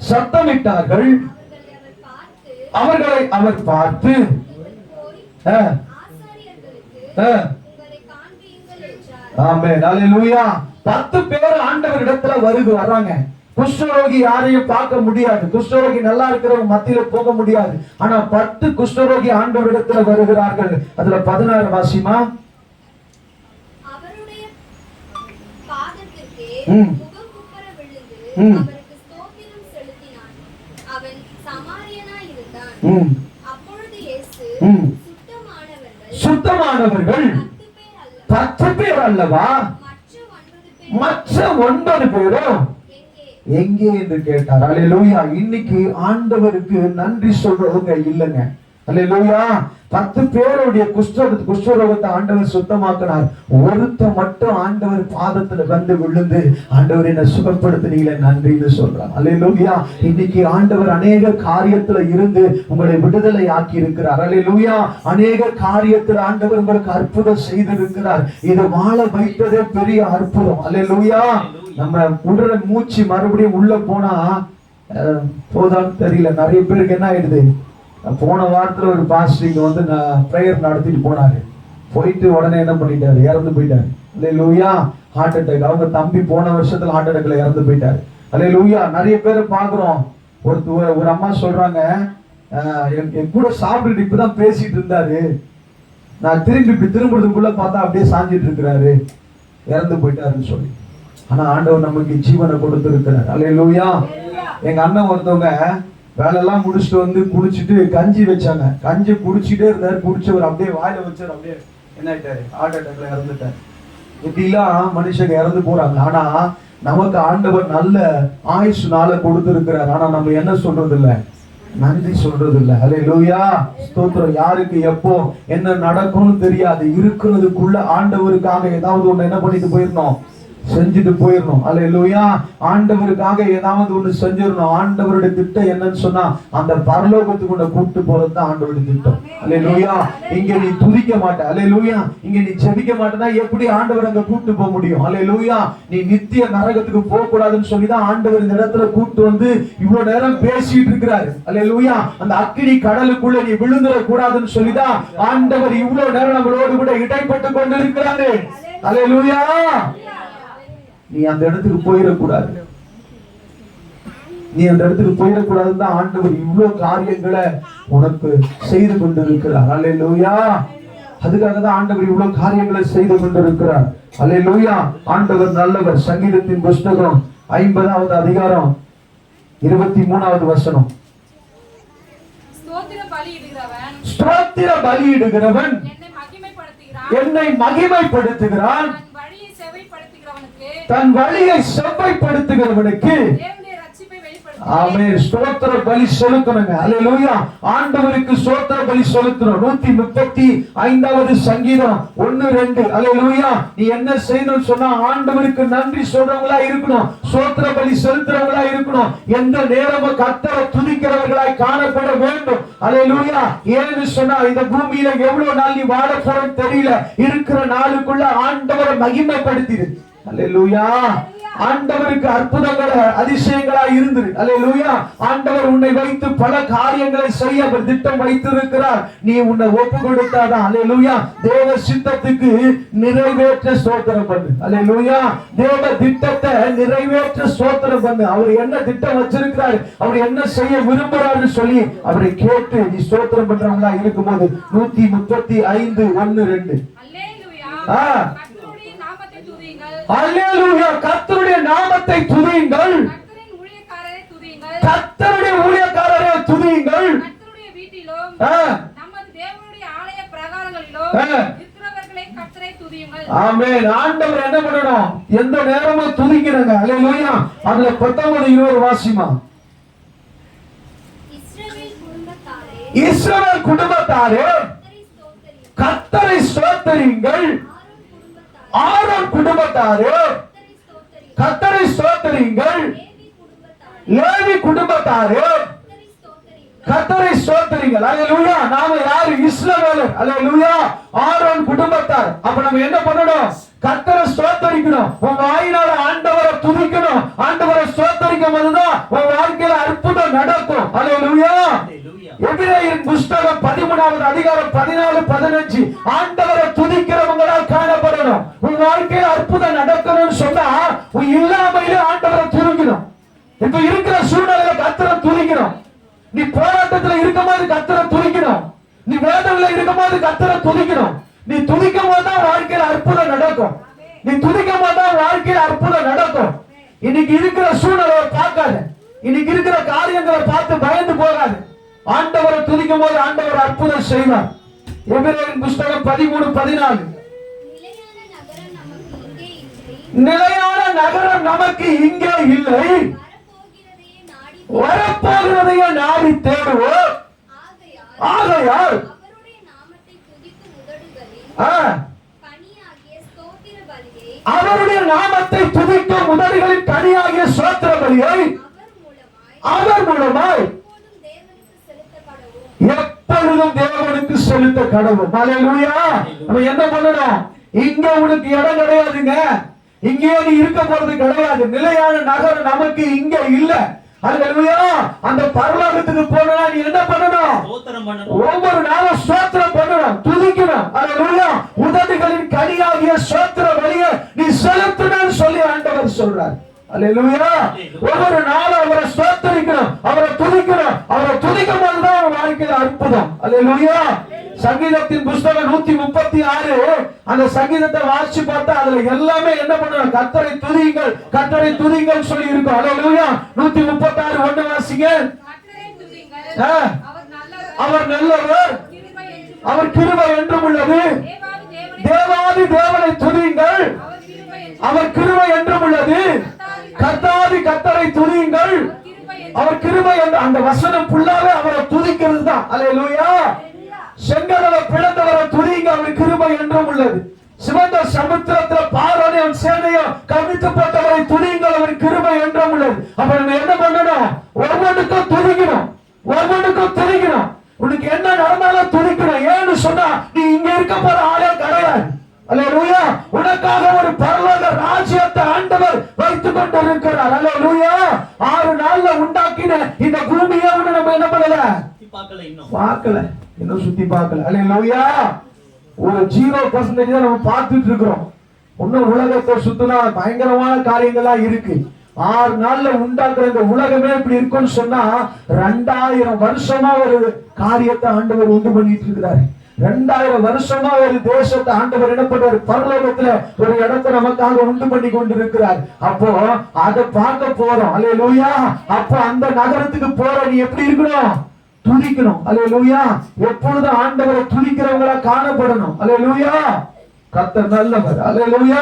சத்தமிட்டார்கள். அவர்களை அவர் பார்த்து, ஆமென். அல்லேலூயா. 10 பேர் ஆண்டவர் இடத்துல வர்றாங்க. குஷ்டரோகி யாரையும் பார்க்க முடியாது. குஷ்டரோகி நல்லா இருக்கிறவங்க மத்தியில போக முடியாது. ஆனா 10 குஷ்டரோகி ஆண்டவர் இடத்துல வருகிறார்கள். அதுல 16 வாசிமா. அவருடைய பாதத்திற்கு முகம் குப்புற விழுந்து அவருக்கு ஸ்தோத்திரம் செலுத்தினான். அவன் சமாரியனாய் இருந்தான். அப்பொழுது இயேசு, சுத்தமானவர்கள் 10 பேர் அல்லவா, மற்ற 9 பேரும் எங்கே என்று கேட்டார். அல்லேலூயா. இன்னைக்கு ஆண்டவருக்கு நன்றி சொல்றவங்க இல்லைங்க. அல்லேலூயா. 10 பேருடைய குஷ்டரோகத்தை ஆண்டவர் சுத்தமாக்கினார். ஒருத்த மட்டும் ஆண்டவர் பாதத்துல வந்து விழுந்து, ஆண்டவர் என்ன சுகப்படுத்தினீங்களே நன்றின்னு சொல்றார். அல்லேலூயா. இன்னைக்கு ஆண்டவர் அநேக காரியத்துல இருந்து உங்களை விடுதலை ஆக்கி இருக்கிறார். அல்லேலூயா. அநேக காரியத்துல ஆண்டவர் உங்களுக்கு அற்புதம் செய்திருக்கிறார். இது வாழ வைத்ததே பெரிய அற்புதம். அல்லேலூயா. நம்ம உடற மூச்சு மறுபடியும் உள்ள போனா போதான்னு தெரியல. நிறைய பேருக்கு என்ன ஆயிடுது, போன வாரத்துல ஒரு பாஸ்டர் வந்து பிரேயர் நடத்திட்டு போனாரு. போயிட்டு உடனே என்ன பண்ணிட்டாரு, இறந்து போயிட்டாரு. அல்லேலூயா. Heart attack. அவங்க தம்பி போன வருஷத்துல ஹார்ட் அட்டாக்ல இறந்து போயிட்டாரு. அல்லேலூயா. நிறைய பேரை பாக்குறோம். ஒரு அம்மா சொல்றாங்க, என் கூட சாப்பிட்டு இப்பதான் பேசிட்டு இருந்தாரு, நான் திரும்புறதுக்குள்ள பார்த்தா அப்படியே சாஞ்சிட்டு இருக்கிறாரு, இறந்து போயிட்டாருன்னு சொல்லி. ஆனா ஆண்டவர் நமக்கு ஜீவனை கொடுத்திருக்கிறார். அல்லேலூயா. எங்க அண்ணன் ஒருத்தவங்க வேலையெல்லாம் முடிச்சுட்டு வந்து குடிச்சிட்டு கஞ்சி வச்சாங்க. கஞ்சி குடிச்சிட்டே இருந்தாரு. குடிச்சவர் அப்படியே வாயில வச்சாரு, அப்படியே என்ன ஆயிட்டாரு, ஹார்ட் அட்டாக்ல இறந்துட்டாரு. இப்படிலாம் மனுஷங்க இறந்து போறாங்க. ஆனா நமக்கு ஆண்டவர் நல்ல ஆயுசு நாளை கொடுத்திருக்கிறார். ஆனா நம்ம என்ன சொல்றது இல்ல, நன்றி சொல்றது இல்ல. அல்லேலூயா. ஸ்தோத்திரம். யாருக்கு எப்போ என்ன நடக்கும்னு தெரியாது. இருக்கிறதுக்குள்ள ஆண்டவருக்காக ஏதாவது ஒண்ணு என்ன பண்ணிட்டு போயிடணும், செஞ்சுட்டு போயிடணும். அல்லேலூயா. ஆண்டவருக்காக ஏதாவது ஒண்ணு செஞ்சிடணும். ஆண்டவருடைய திட்டம் என்னன்னு சொன்னா, அந்த பரலோகத்துக்கு உன்னை கூப்பிட்டு போறதுதான் ஆண்டவருடைய திட்டம். அல்லேலூயா. இங்க நீ துதிக்க மாட்ட, அல்லேலூயா, இங்க நீ ஜெபிக்க மாட்டேன்னா எப்படி ஆண்டவர் அங்க கூப்பிட்டு போக முடியும்? அல்லேலூயா. நீ நித்திய நரகத்துக்கு போக கூடாதுன்னு சொல்லிதான் ஆண்டவர் இந்த இடத்துல கூப்பிட்டு வந்து இவ்வளவு நேரம் பேசிட்டு இருக்கிறாரு. அல்லேலூயா. அந்த அக்கினி கடலுக்குள்ள நீ விழுந்துட கூடாதுன்னு சொல்லிதான் ஆண்டவர் இவ்வளவு நேரம் நம்மளோடு கூட இடைப்பட்டு கொண்டு இருக்கிறாரு. அல்லேலூயா. நீ அந்த இடத்துக்கு போயிடக்கூடாது. நீ அந்த இடத்துக்கு போயிடக்கூடாதுன்னு தான் ஆண்டவர் இவ்வளவு காரியங்களை உனக்கு செய்து கொண்டிருக்கிறார். அல்லேலூயா. அதுக்காக தான் ஆண்டவர் இவ்வளவு காரியங்களை செய்து கொண்டிருக்கிறார். அல்லேலூயா. ஆண்டவர் நல்லவர். சங்கீதத்தின் புஸ்தகம் 50வது அதிகாரம் 23வது வசனம். ஸ்தோத்திர பலியிடுகிறவன் என்னை மகிமைப்படுத்துகிறான். தன் வழியை செவ்வைப்படுத்துகிறவனுக்கு ஆமென். ஸ்தோத்திர பலி செலுத்தணுங்க. அல்லேலூயா. ஆண்டவருக்கு ஸ்தோத்திர பலி செலுத்தணும். 135வது சங்கீதம் 1-2. அல்லேலூயா. நீ என்ன செய்யணும்னு சொன்னா ஆண்டவருக்கு நன்றி சொல்றவங்களா இருக்கணும், ஸ்தோத்திர பலி செலுத்துறவங்களா இருக்கணும், எந்த நேரமும் கர்த்தரை துதிக்கிறவர்களாய் காணப்பட வேண்டும். அல்லேலூயா. ஏன்னு சொன்னா இந்த பூமியில எவ்வளவு நாள் நீ வாழ போறன்னு தெரியல, இருக்கிற நாளுக்குள்ள ஆண்டவரை மகிமைப்படுத்திடு. அல்லேலூயா. ஆண்டவருக்கு அற்புதங்களை அதிசயங்களா இருந்தது. அல்லேலூயா. ஆண்டவர் உன்னை வைத்து பல காரியங்களை செய்ய அவர் திட்டம் வைத்திருக்கிறார். நீ உன்னை ஒப்பு கொடுத்தாதான் அல்லேலூயா தேவ சித்தத்துக்கு நிறைவேற்ற ஸ்தோத்திரம் பண்ணு. அல்லேலூயா. தேவ திட்டத்தை நிறைவேற்ற ஸ்தோத்திரம் பண்ணு. அவர் என்ன திட்டம் வச்சிருக்கிறார், அவர் என்ன செய்ய விரும்புறாருன்னு சொல்லி அவரை கேட்டு நீ ஸ்தோத்திரம் பண்றவங்களா இருக்கும்போது 135:1-2. அல்லேலூயா. கர்த்தருடைய நாமத்தை துதியுங்கள், கர்த்தருடைய ஊழியக்காரரை துதியுங்கள். கர்த்தருடைய வீட்டிலும் நமது தேவனுடைய ஆலய பிரகாரங்களிலும் இருக்கிறவர்களை கர்த்தரை துதியுங்கள். ஆமென். ஆண்டவர் என்ன பண்ணணும், எந்த நேரமும் துதிக்கிறங்க. அல்லேலூயா. அதுல 19-20 வாசிமா. இஸ்ரவேல் குடும்பத்தாரே கர்த்தரை ஸ்தோத்திரியுங்கள். ஆரோன் குடும்பத்தாரே கர்த்தரை ஸ்தோத்திரியுங்கள். லேவி குடும்பத்தாரே கர்த்தரை ஸ்தோத்திரியுங்கள். அல்லேலூயா. நாம யாரு? இஸ்ரவேலர். அல்லேலூயா. ஆரோன் குடும்பத்தார். அப்ப நம்ம என்ன பண்ணணும்? கர்த்தரை ஸ்தோத்திரிக்கணும். உன் வாயினால ஆண்டவரை துதிக்கணும். ஆண்டவரை ஸ்தோத்திரிக்கும் போதுதான் உன் வாழ்க்கையில அற்புதம் நடக்கும். அல்லேலூயா. எபிரேயரின் புஸ்தகம் 13வது அதிகாரம் 14-15. ஆண்டவரை துதிக்கிறவங்களால் காணப்படணும். உன் வாழ்க்கையில அற்புதம் நடக்கணும்னு சொன்னா உன் இல்லாமையிலே ஆண்டவரை துதிக்கணும். இப்ப இருக்கிற சூழ்நிலையில கர்த்தரை துதிக்கணும். நீ போராட்டத்துல இருக்கும் போது கர்த்தரை துதிக்கணும். நீ வேதனையில இருக்கும் போது கர்த்தரை துதிக்கணும். நீ துதிக்கும் போதுதான் வாழ்க்கையில அற்புதம் நடக்கும். நீ துதிக்கும் போதுதான் வாழ்க்கையில அற்புதம் நடக்கும். இன்னைக்கு இருக்கிற சூழ்நிலையை பார்க்காது, இன்னைக்கு இருக்கிற காரியங்களை பார்த்து பயந்து போகாது. ஆண்டவரை துதிக்கும் போது ஆண்டவர் அற்புதம் செய்வார். எபிரேயரின் புஸ்தகம் 13-14. நிலையான நகரம் நமக்கு இங்கே இல்லை, வரப்போகிறதையே நாடி தேடுவோம். ஆகையால் அவருடைய நாமத்தை துதிக்கும் உதடுகளின் கனியாகிய ஸ்தோத்திர பலியை அவர் மூலமாய் எப்பொழுதும் தேவனுக்கு செலுத்த கடவுள். அல்லேலூயா. நம்ம என்ன பண்ணணும்? இங்க உனக்கு இடம் கிடையாதுங்க, இங்கே நீ இருக்க போறது கிடையாது. நிலையான நகரம் நமக்கு இங்க இல்ல. அல்லேலூயா. அந்த பரலோகத்துக்கு போனா நீ என்ன பண்ணணும்? ஒவ்வொரு நாளும் ஸ்தோத்திரம் பண்ணணும், துதிக்கணும். அல்லேலூயா. உதடுகளின் கனியாகிய ஸ்தோத்திர பலியை நீ செலுத்தணும்னு சொல்லி ஆண்டவர் சொல்றார். அல்லேலூயா. ஒவ்வொரு நாளும் அவரை ஸ்தோத்திரிக்கணும், அவரை துதிக்கணும். அவரை துதிக்கும் போதுதான் அவன் வாழ்க்கையில அற்புதம். அல்லேலூயா. சங்கீதத்தின் புஸ்தகம் 136 அந்த சங்கீதத்தை வாசிச்சு பார்த்தா அதுல எல்லாமே என்ன பண்ணணும்? கர்த்தரை துதியுங்கள், கர்த்தரை துதியுங்கள் சொல்லி இருக்கும். அல்லேலூயா. 136:1 வாசிங்க. அவர் நல்லவர், அவர் கிருபை என்றும் உள்ளது. தேவாதி தேவனை துதியுங்கள், அவர் கிருபை என்றும் உள்ளது. கர்த்தாதி கர்த்தரை துதியுங்கள், அவர் கிருபை என்ற அந்த வசனம் ஃபுல்லாவே அவரை துதிக்கிறது தான். அல்லேலூயா. செங்கடலை பிளந்தவரை துதியுங்க, அவர் கிருபை என்றும் உள்ளது. சிவந்த சமுத்திரத்துல பார்வோனை அவன் சேனையும் கவிழ்த்து போட்டவரை துதியுங்கள், அவர் கிருபை என்றும் உள்ளது. அப்ப நம்ம என்ன பண்ணணும்? ஒவ்வொன்றுக்கும் துதிக்கணும், ஒவ்வொன்றுக்கும் துதிக்கணும். உனக்கு என்ன நடந்தாலும் துதிக்கணும். ஏன்னு சொன்னா நீ இங்க இருக்க போற ஆளே கிடையாது. அல்லேலூயா. உனக்காக ஒரு பரலோக ராஜ்யத்தை ஆண்டவர் வைத்துக் கொண்டிருக்கிறார். அல்லேலூயா. 6 நாள்ல உண்டாக்கின இந்த பூமியை நம்ம என்ன பண்ணல? பார்க்கல, இன்னும் சுத்தி பார்க்கல. அல்லேலூயா. ஒரு 0% தான் நம்ம பார்த்துட்டு இருக்கிறோம். இன்னும் உலகத்தை சுத்தினா பயங்கரமான காரியங்களா இருக்கு. 6 நாள்ல உண்டாக்குற இந்த உலகமே இப்படி இருக்குன்னு சொன்னா 2000 வருஷமா ஒரு காரியத்தை ஆண்டவர் உண்டு பண்ணிட்டு இருக்கிறாரு. 2000 வருஷமா ஒரு தேசத்தை ஆண்டவர் என்ன பண்றாரு? பரலோகத்துல ஒரு இடத்தை நமக்காக உண்டு பண்ணி கொண்டிருக்கிறார். அப்போ அதை பார்க்க போறோம். அல்லேலூயா. அப்போ அந்த நகரத்துக்கு போற நீ எப்படி இருக்கணும்? துதிக்கணும். அல்லேலூயா. எப்பொழுதும் ஆண்டவரை துதிக்கிறவங்களா காணப்படணும். அல்லேலூயா. கர்த்தர் நல்லவர். அல்லேலூயா.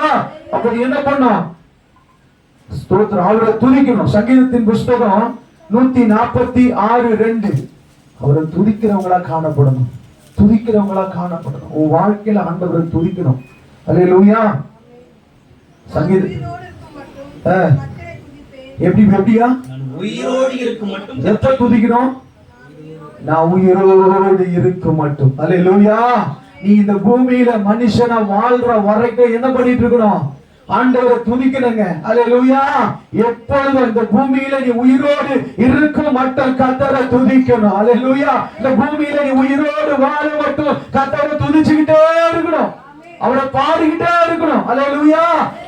அப்ப நீ என்ன பண்ணும்? ஸ்தோத்திரம், அவரை துதிக்கணும். சங்கீதத்தின் புஸ்தகம் 146:2 அவரை துதிக்கிறவங்களா காணப்படணும். துதிக்கிறவங்களா காணப்படணும். உன் வாழ்க்கையில ஆண்டவரை துதிக்கணும். அல்லேலூயா. சங்கீத எப்படியா உயிரோடு இருக்கும் மட்டும் எப்ப துதிக்கணும்? நான் உயிரோடு இருக்கும் மட்டும். அல்லேலூயா. நீ இந்த பூமியில மனுஷனா வாழ்ற வரைக்கும் என்ன பண்ணிட்டு இருக்கணும்? ஆண்டவரை துதிக்கணுங்க. அல்லேலூயா. எப்பொழுதும் இந்த பூமியில நீ உயிரோடு இருக்கும் மட்டும் கர்த்தரை துதிக்கணும். அல்லேலூயா. இந்த பூமியில நீ உயிரோடு வாழ மட்டும் கர்த்தரை துதிச்சுக்கிட்டே இருக்கணும். அவரை பாடிக்கிட்டே இருக்கணும். அல்லேலூயா.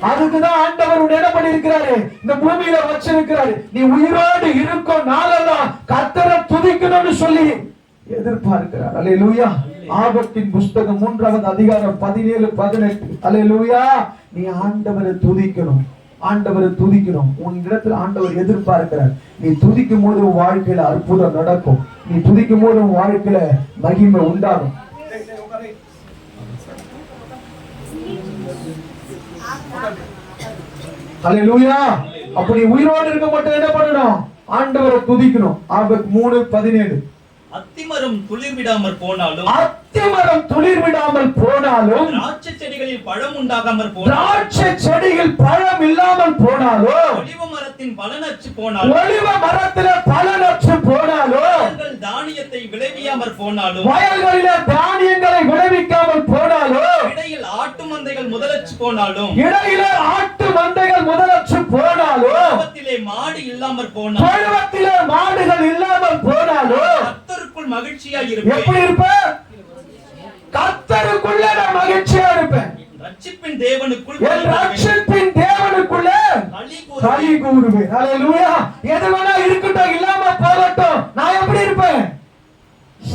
அதுக்குதான் ஆண்டவர் உன்னை என்ன பண்ணிருக்கிறாரு? இந்த பூமியில வச்சிருக்கிறாரு. நீ உயிரோடு இருக்கும் நாளெல்லாம் கர்த்தரை துதிக்கணும்னு சொல்லி எதிர்பார்க்கிறார். அல்லேலூயா. ஆபத்தின் புஸ்தகம் 3வது அதிகாரம் 17-18. அல்லேலூயா. நீ ஆண்டவரை துதிக்கணும். ஆண்டவரை துதிக்கணும். உன் இடத்துல ஆண்டவர் எதிர்பார்க்கிறார். நீ துதிக்கும் போது உன் வாழ்க்கையில அற்புதம் நடக்கும். நீ துதிக்கும் போது உன் வாழ்க்கையில மகிமை உண்டாகும். அல்லேலூயா. அப்படி உயிரோடு இருக்க மட்டும் என்ன பண்ணணும்? ஆண்டவரை துதிக்கணும். ஆபத் 3:17. அத்திமரம் துளிர் விடாமற் போனாலும் அத்திமரம் துளிர் விடாமல் போனாலும் திராட்சை செடிகளில் பழம் உண்டாகாமற் போனாலும் திராட்சை செடியில் பழம் இல்லாமல் போனாலும் ஒலிவ மரத்தின் பலனற்று போனாலும் ஒலிவ மரத்திலே பலனற்று போனாலும் வயல்கள் தானியத்தை விளைவியாமற் போனாலும் வயல்களிலே தானியங்களை விளைவிக்காமல் போனாலும் இடையில் ஆட்டு மந்தைகள் முதலற்று போனாலும் இடையிலே ஆட்டு மந்தைகள் முதலற்று போனாலும் தொழுவத்திலே மாடு இல்லாமற் போனாலும் தொழுவத்திலே மாடுகள் இல்லாமல் போனாலும் கர்த்தருக்குள் மகிழ்ச்சியாய் இருப்பேன். எப்படி இருப்ப? கர்த்தருக்குள்ள நான் மகிழ்ச்சியா இருப்பேன். ரட்சிப்பின் தேவனுக்குள் என் ரட்சிப்பின் தேவனுக்குள்ளே களி கூறுவேன். அல்லேலூயா. எது வேணா இருக்கட்டும், இல்லாம போகட்டும், நான் எப்படி இருப்பேன்?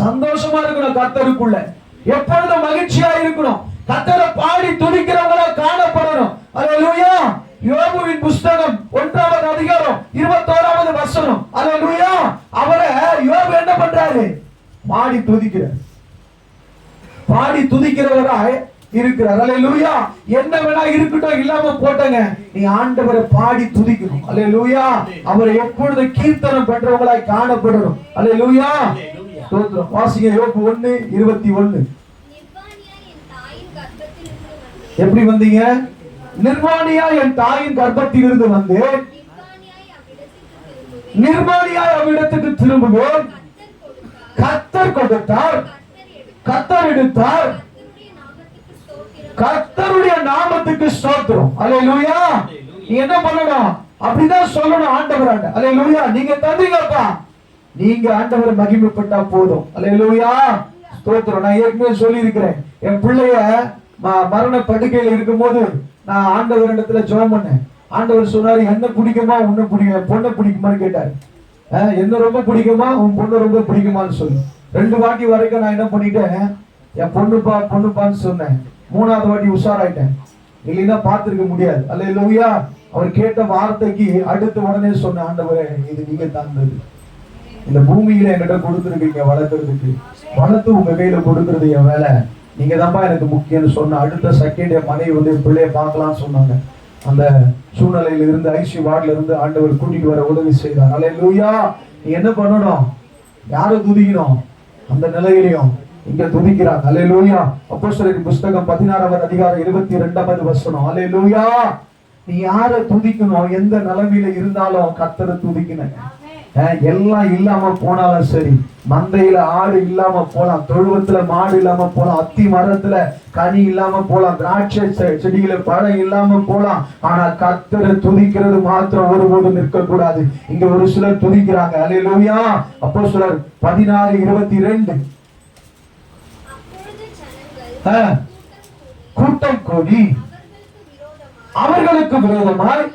சந்தோஷமா இருக்கணும். கர்த்தருக்குள்ள எப்பொழுதும் மகிழ்ச்சியா இருக்கணும். கர்த்தரை பாடி துதிக்கிறவங்களா காணப்படணும். அல்லேலூயா. யோபுவின் புஸ்தகம் 1வது அதிகாரம் 21வது வசனம். அல்லேலூயா. அவரை யோபு என்ன பண்றாரு? பாடி துதிக்கிறார். பாடி துதிக்கிறவராய் இருக்கிறார். அல்லேலூயா. என்ன வேணா இருக்கட்டும், இல்லாம போட்டங்க, நீ ஆண்டவரை பாடி துதிக்கணும். அல்லேலூயா. அவரை எப்பொழுதும் கீர்த்தனம் பண்றவங்களாய் காணப்படணும். அல்லேலூயா. ஸ்தோத்திரம். வாசிங்க யோபு 1:21. எப்படி வந்தீங்க? நிர்வாணியா என் தாயின் கர்ப்பத்தில் இருந்து வந்து நிர்வாணியாய் அவ்விடத்துக்கு திரும்புவேன். கர்த்தர் கொடுத்தார், கர்த்தர் எடுத்தார், கர்த்தருடைய நாமத்துக்கு ஸ்தோத்திரம். அல்லேலூயா. நீ என்ன பண்ணணும்? அப்படிதான் சொல்லணும் ஆண்டவராண்ட. அல்லேலூயா. நீங்க தந்தீங்கப்பா, நீங்க ஆண்டவரை மகிமைப்பட்டா போதும். அல்லேலூயா. ஸ்தோத்திரம். நான் ஏற்கனவே சொல்லி இருக்கிறேன், என் பிள்ளைய மரண படுக்கையில் இருக்கும்போது நான் ஆண்டவர் இடத்துல ஜெபம் பண்ணேன். ஆண்டவர் சொன்னாரு, என்ன பிடிக்குமா உன்னை பிடிக்கும், பொண்ணை பிடிக்குமான்னு கேட்டாரு. என்ன ரொம்ப பிடிக்குமா, உன் பொண்ணு ரொம்ப பிடிக்குமான்னு சொல்லி 2 வாட்டி வரைக்கும் நான் என்ன பண்ணிட்டேன், என் பொண்ணுப்பான்னு சொன்னேன். 3வது வாட்டி உஷாராயிட்டேன், இல்லைன்னா பார்த்திருக்க முடியாது. அல்லேலூயா. அவர் கேட்ட வார்த்தைக்கு அடுத்த உடனே சொன்ன, ஆண்டவரே இது நீங்க தந்தது, இந்த பூமியில என்கிட்ட கொடுத்துருக்கீங்க வளர்க்கறதுக்கு, வளர்த்து உங்க கையில கொடுக்கறது என் வேலை, நீங்க தான்ப்பா எனக்கு முக்கியம்னு சொன்ன அடுத்த செகண்ட் என் மனைவி வந்து பிள்ளைய பார்க்கலாம்னு சொன்னாங்க. அந்த சூழ்நிலையில இருந்து ஐசி வார்டுல இருந்து ஆண்டவர் கூட்டிட்டு வர உதவி செய்தார். அல்லேலூயா. நீ என்ன பண்ணணும்? யாரை துதிக்கணும்? அந்த நிலையிலையும் இங்க துதிக்கிறாங்க. அல்லேலூயா. அப்போஸ்தலரின் புஸ்தகம் 16வது அதிகாரம் 22வது வசனம். அல்லேலூயா. நீ யாரை துதிக்கணும்? எந்த நிலைமையில இருந்தாலும் கர்த்தரை துதிக்கணும். எல்லாம் இல்லாம போனாலும் சரி, மந்தையில ஆடு இல்லாம போலாம், தொழுவத்துல மாடு இல்லாம போலாம், அத்தி மரத்துல கனி இல்லாம போலாம், திராட்சை செடியில பழம் இல்லாம போலாம், ஆனா கர்த்தரை துதிக்கிறது மாத்திரம் ஒருபோதும் நிற்க கூடாது. இங்க ஒரு சிலர் துதிக்கிறாங்க. அல்லேலூயா. அப்போஸ்தலர் 16:22. கூட்டம் கூடி அவர்களுக்கு விரோதமாய்